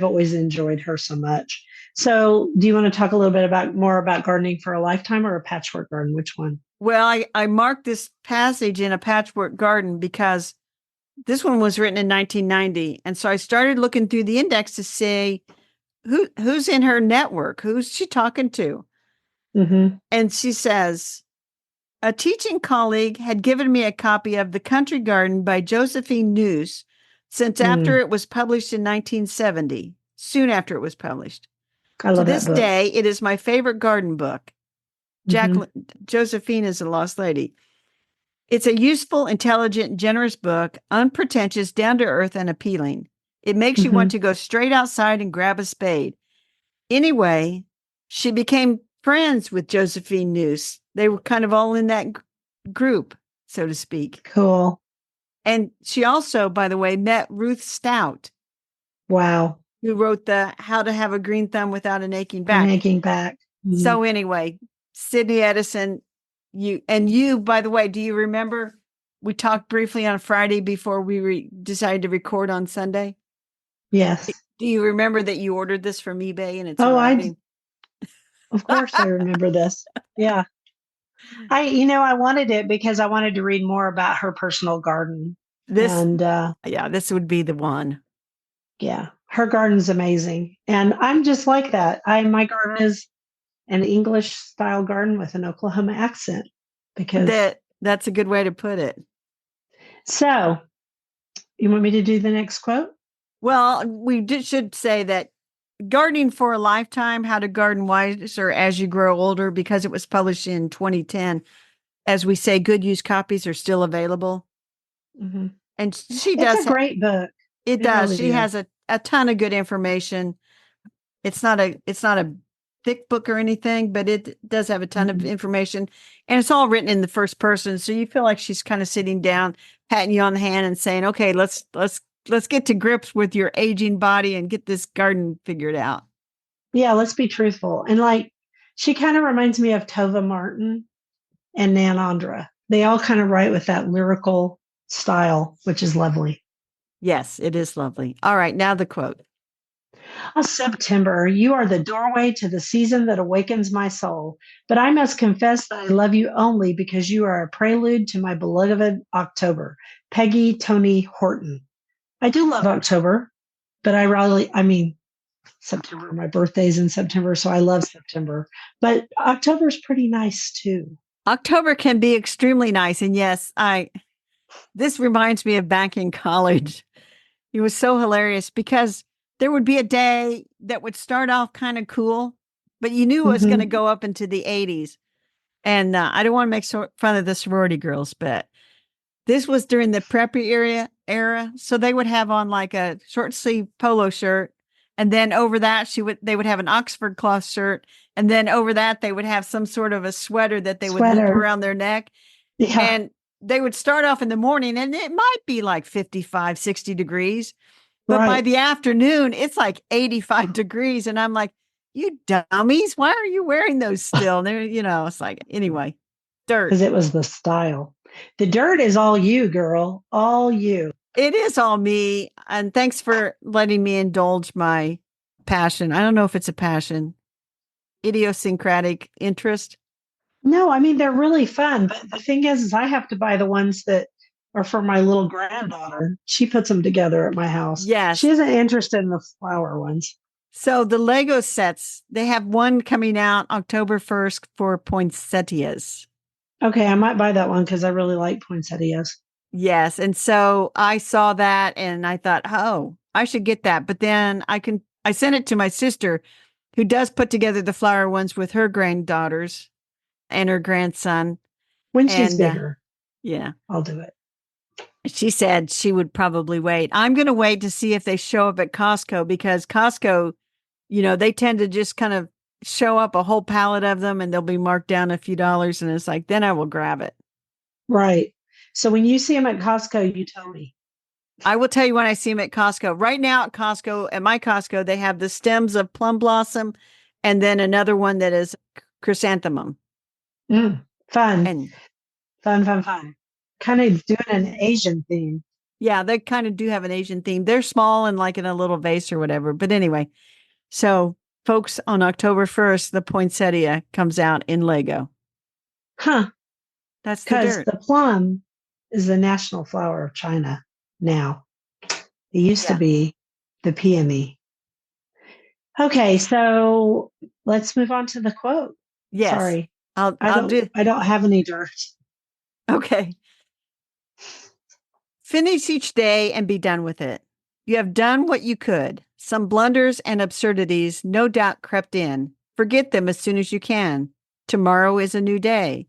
Speaker 1: always enjoyed her so much. So, do you want to talk a little bit more about gardening for a lifetime or a patchwork garden? Which one?
Speaker 2: Well, I marked this passage in A Patchwork Garden because this one was written in 1990. And so I started looking through the index to see who's in her network, who's she talking to.
Speaker 1: Mm-hmm.
Speaker 2: And she says, a teaching colleague had given me a copy of The Country Garden by Josephine Noose since after it was published in 1970, soon after it was published.
Speaker 1: I
Speaker 2: To
Speaker 1: love that
Speaker 2: this
Speaker 1: book.
Speaker 2: day, it is my favorite garden book.
Speaker 1: Mm-hmm.
Speaker 2: Josephine is a lost lady. It's a useful, intelligent, generous book, unpretentious, down to earth, and appealing. It makes you
Speaker 1: Mm-hmm.
Speaker 2: want to go straight outside and grab a spade. Anyway, she became friends with Josephine Noose. They were kind of all in that group, so to speak.
Speaker 1: Cool.
Speaker 2: And she also, by the way, met Ruth Stout,
Speaker 1: Wow.
Speaker 2: who wrote the How to Have a Green Thumb Without an Aching
Speaker 1: I'm
Speaker 2: Back.
Speaker 1: aching back. Mm-hmm.
Speaker 2: So anyway, Sydney Edison, you, by the way, do you remember we talked briefly on Friday before we decided to record on Sunday?
Speaker 1: Yes.
Speaker 2: Do you remember that you ordered this from eBay and it's
Speaker 1: Oh,
Speaker 2: arriving?
Speaker 1: of course I remember this. Yeah. I wanted it because I wanted to read more about her personal garden.
Speaker 2: This,
Speaker 1: And
Speaker 2: yeah, this would be the one.
Speaker 1: yeah, her garden's amazing. And I'm just like that. My garden is an English style garden with an Oklahoma accent because
Speaker 2: That's a good way to put it.
Speaker 1: so you want me to do the next quote?
Speaker 2: Well, should say that Gardening for a Lifetime, How to Garden Wiser as You Grow Older, because it was published in 2010. As we say, good use copies are still available.
Speaker 1: Mm-hmm.
Speaker 2: And she
Speaker 1: It's
Speaker 2: does.
Speaker 1: a great book.
Speaker 2: It does.
Speaker 1: Really
Speaker 2: She has a ton of good information. It's not a thick book or anything, but it does have a ton of
Speaker 1: Mhm.
Speaker 2: information, and it's all written in the first person. So you feel like she's kind of sitting down, patting you on the hand and saying, okay, let's get to grips with your aging body and get this garden figured out.
Speaker 1: Yeah, let's be truthful. And like, she kind of reminds me of Tova Martin and Nan Andra. They all kind of write with that lyrical style, which is lovely.
Speaker 2: Yes, it is lovely. All right, now the quote.
Speaker 1: Oh, September, you are the doorway to the season that awakens my soul. But I must confess that I love you only because you are a prelude to my beloved October. Peggy Tony Horton. I do love October, but I mean, September, my birthday's in September, so I love September. But October's pretty nice too.
Speaker 2: October can be extremely nice. And yes, this reminds me of back in college. It was so hilarious because there would be a day that would start off kind of cool, but you knew it was going to
Speaker 1: Hmm.
Speaker 2: go up into the 80s. And I don't want to make fun of the sorority girls, but this was during the preppy era. So they would have on like a short sleeve polo shirt. And then over that, they would have an Oxford cloth shirt. And then over that, they would have some sort of a sweater that they would loop
Speaker 1: Sweater.
Speaker 2: around their neck.
Speaker 1: Yeah,
Speaker 2: And they would start off in the morning and it might be like 55, 60 degrees. But by
Speaker 1: right.
Speaker 2: the afternoon, it's like 85 degrees. And I'm like, you dummies, why are you wearing those still? And they're, it's like, anyway, dirt.
Speaker 1: Because it was the style. The dirt is all you, girl. All you.
Speaker 2: It is all me. And thanks for letting me indulge my passion. I don't know if it's a passion, idiosyncratic interest.
Speaker 1: No, I mean they're really fun. But the thing is I have to buy the ones that are for my little granddaughter. She puts them together at my house. She
Speaker 2: Yes.
Speaker 1: isn't interested in the flower ones.
Speaker 2: So the Lego sets, they have one coming out October 1st for poinsettias.
Speaker 1: Okay, I might buy that one because I really like poinsettias.
Speaker 2: Yes. And so I saw that and I thought, oh, I should get that. But then I sent it to my sister who does put together the flower ones with her granddaughters and her grandson.
Speaker 1: When she's
Speaker 2: And
Speaker 1: bigger,
Speaker 2: yeah,
Speaker 1: I'll do it.
Speaker 2: she said she would probably wait. I'm going to wait to see if they show up at Costco because Costco, they tend to just kind of show up a whole pallet of them and they'll be marked down a few dollars. And it's like, then I will grab it.
Speaker 1: Right. So when you see them at Costco, you tell me.
Speaker 2: I will tell you when I see them at Costco. Right now at my Costco, they have the stems of plum blossom and then another one that is chrysanthemum.
Speaker 1: Fun,
Speaker 2: And
Speaker 1: fun, fun, fun. Kind of doing an Asian theme.
Speaker 2: yeah, they kind of do have an Asian theme. They're small and like in a little vase or whatever. But anyway, so folks, on October 1st, the poinsettia comes out in Lego.
Speaker 1: Huh.
Speaker 2: That's the
Speaker 1: Because
Speaker 2: dirt.
Speaker 1: the plum is the national flower of China now. It used to
Speaker 2: Yeah.
Speaker 1: be the peony. Okay, so let's move on to the quote.
Speaker 2: Yes.
Speaker 1: Sorry. I
Speaker 2: I'll
Speaker 1: don't
Speaker 2: do.
Speaker 1: I don't have any dirt.
Speaker 2: Okay. Finish each day and be done with it. You have done what you could. Some blunders and absurdities no doubt crept in. Forget them as soon as you can. Tomorrow is a new day.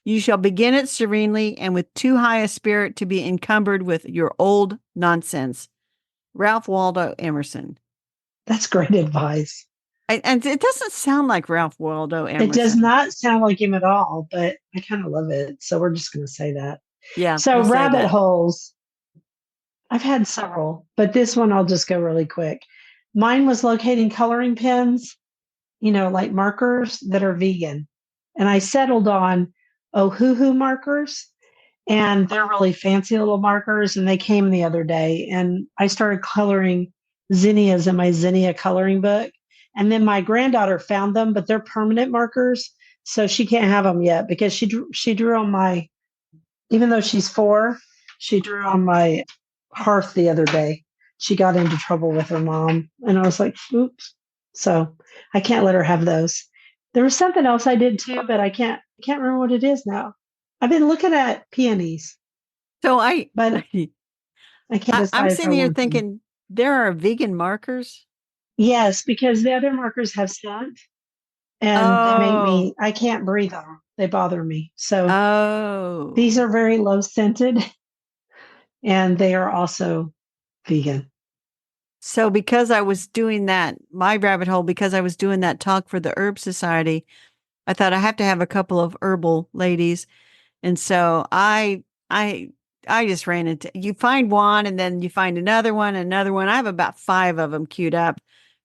Speaker 2: You shall begin it serenely and with too high a spirit to be encumbered with your old nonsense. Ralph Waldo Emerson.
Speaker 1: That's great advice.
Speaker 2: And it doesn't sound like Ralph Waldo
Speaker 1: It does
Speaker 2: Emerson.
Speaker 1: not sound like him at all, but I kind of love it. So we're just going to say that.
Speaker 2: Yeah,
Speaker 1: So
Speaker 2: we'll say
Speaker 1: rabbit
Speaker 2: that.
Speaker 1: holes. I've had several, but this one I'll just go really quick. Mine was locating coloring pens, like markers that are vegan. And I settled on Ohuhu markers, and they're really fancy little markers. And they came the other day, and I started coloring zinnias in my zinnia coloring book. And then my granddaughter found them, but they're permanent markers, so she can't have them yet because she drew on my, even though she's 4, she drew on my hearth the other day. She got into trouble with her mom, and I was like, oops. So I can't let her have those. There was something else I did too, but I can't remember what it is now. I've been looking at peonies,
Speaker 2: So I
Speaker 1: but I can't
Speaker 2: I'm
Speaker 1: decide if I
Speaker 2: sitting here
Speaker 1: want them.
Speaker 2: thinking there are vegan markers.
Speaker 1: Yes, because the other markers have scent and they make
Speaker 2: Oh,
Speaker 1: me, I can't breathe on them. They bother me. So these
Speaker 2: oh.
Speaker 1: are very low scented and they are also vegan.
Speaker 2: So because I was doing that, my rabbit hole, because I was doing that talk for the Herb Society, I thought I have to have a couple of herbal ladies. And so I just ran into, you find one and then you find another one, another one. I have about 5 of them queued up,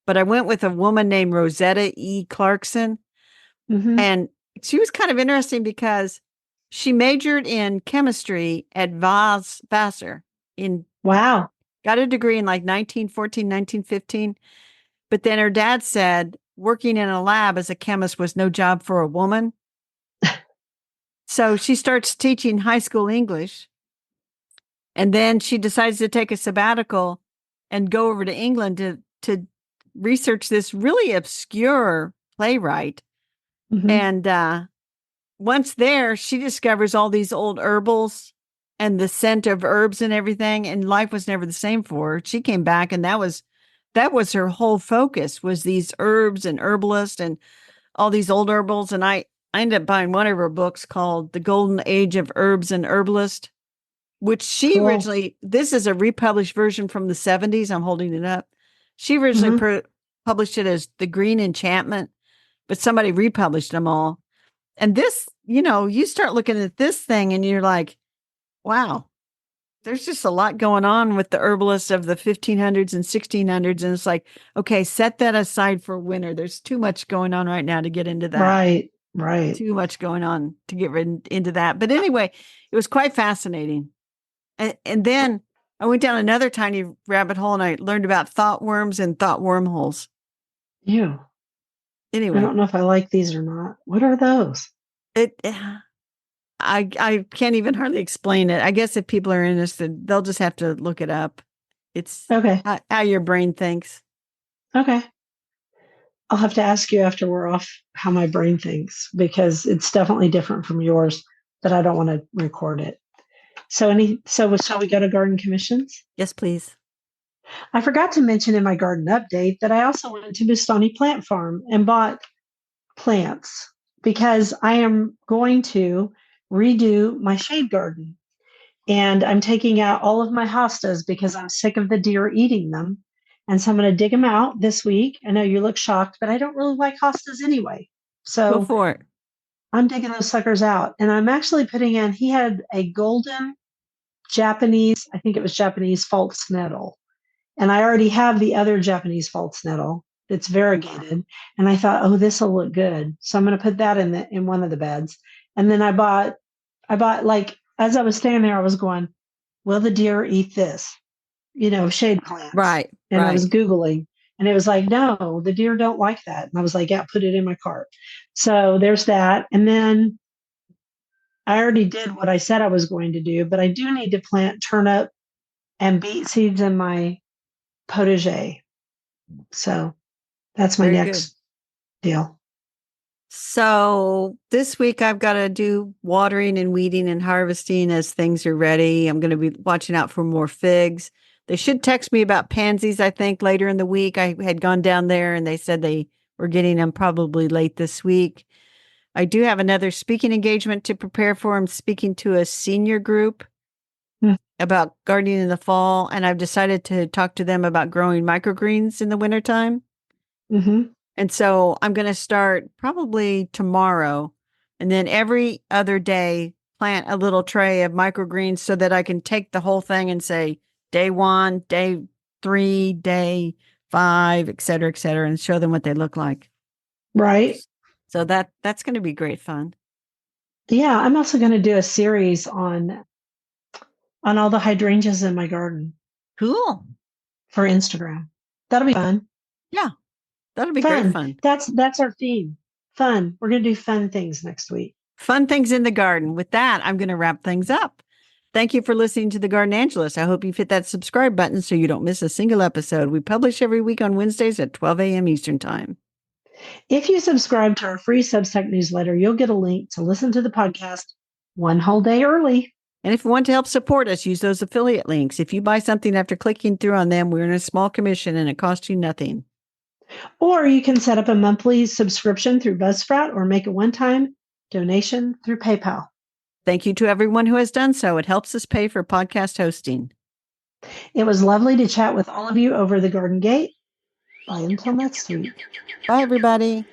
Speaker 2: but I went with a woman named Rosetta E. Clarkson.
Speaker 1: Hmm.
Speaker 2: And she was kind of interesting because she majored in chemistry at Vassar in,
Speaker 1: Wow.
Speaker 2: got a degree in like 1914, 1915. But then her dad said working in a lab as a chemist was no job for a woman. So she starts teaching high school English. And then she decides to take a sabbatical and go over to England to research this really obscure playwright.
Speaker 1: Hmm.
Speaker 2: And once there, she discovers all these old herbals and the scent of herbs and everything. And life was never the same for her. She came back, and that was her whole focus, was these herbs and herbalists and all these old herbals. And I ended up buying one of her books called The Golden Age of Herbs and Herbalists, which she
Speaker 1: Cool.
Speaker 2: originally, this is a republished version from the 70s. I'm holding it up. She originally
Speaker 1: Hmm.
Speaker 2: published it as The Green Enchantment, but somebody republished them all. And this, you start looking at this thing and you're like, wow, there's just a lot going on with the herbalists of the 1500s and 1600s. And it's like, okay, set that aside for winter. There's too much going on right now to get into that.
Speaker 1: Right. Right.
Speaker 2: Too much going on to get into that. But anyway, it was quite fascinating. And then I went down another tiny rabbit hole and I learned about thought worms and thought wormholes.
Speaker 1: You. I
Speaker 2: Anyway,
Speaker 1: don't know if I like these or not. What are those?
Speaker 2: it I can't even hardly explain it. I guess if people are interested, they'll just have to look it up. It's
Speaker 1: Okay.
Speaker 2: how your brain thinks.
Speaker 1: Okay. I'll have to ask you after we're off how my brain thinks because it's definitely different from yours, but I don't want to record it. So shall we go to garden commissions?
Speaker 2: Yes, please.
Speaker 1: I forgot to mention in my garden update that I also went to Bustani Plant Farm and bought plants because I am going to redo my shade garden. And I'm taking out all of my hostas because I'm sick of the deer eating them. And so I'm going to dig them out this week. I know you look shocked, but I don't really like hostas anyway.
Speaker 2: Go
Speaker 1: So
Speaker 2: for it.
Speaker 1: I'm digging those suckers out. And I'm actually putting in, he had a golden Japanese, I think it was Japanese false nettle. And I already have the other Japanese false nettle that's variegated. And I thought, oh, this will look good. So I'm going to put that in one of the beds. And then I bought like as I was standing there, I was going, will the deer eat this? Shade plants.
Speaker 2: Right,
Speaker 1: And I was
Speaker 2: right.
Speaker 1: Googling and it was like, no, the deer don't like that. And I was like, yeah, put it in my cart. So there's that. And then I already did what I said I was going to do, but I do need to plant turnip and beet seeds in my potager. So that's my
Speaker 2: Very good.
Speaker 1: next deal.
Speaker 2: So this week I've got to do watering and weeding and harvesting as things are ready. I'm going to be watching out for more figs. They should text me about pansies, I think, later in the week. I had gone down there and they said they were getting them probably late this week. I do have another speaking engagement to prepare for. I'm speaking to a senior group about gardening in the fall, and I've decided to talk to them about growing microgreens in the wintertime.
Speaker 1: Mm-hmm.
Speaker 2: And so I'm going to start probably tomorrow, and then every other day plant a little tray of microgreens so that I can take the whole thing and say day 1, day 3, day 5, et cetera, and show them what they look like.
Speaker 1: Right.
Speaker 2: So that's going to be great fun.
Speaker 1: Yeah, I'm also going to do a series on all the hydrangeas in my garden
Speaker 2: Cool.
Speaker 1: for Instagram. That'll be fun.
Speaker 2: Yeah, that'll be great
Speaker 1: Fun.
Speaker 2: fun.
Speaker 1: That's our theme. Fun. We're going to do fun things next week.
Speaker 2: Fun things in the garden. With that, I'm going to wrap things up. Thank you for listening to The Garden Angelist. I hope you've hit that subscribe button so you don't miss a single episode. We publish every week on Wednesdays at 12 a.m. Eastern Time.
Speaker 1: If you subscribe to our free Substack newsletter, you'll get a link to listen to the podcast one whole day early.
Speaker 2: And if you want to help support us, use those affiliate links. If you buy something after clicking through on them, we earn a small commission and it costs you nothing.
Speaker 1: Or you can set up a monthly subscription through Buzzsprout or make a one-time donation through PayPal.
Speaker 2: Thank you to everyone who has done so. It helps us pay for podcast hosting.
Speaker 1: It was lovely to chat with all of you over the garden gate. Bye until next week.
Speaker 2: Bye, everybody.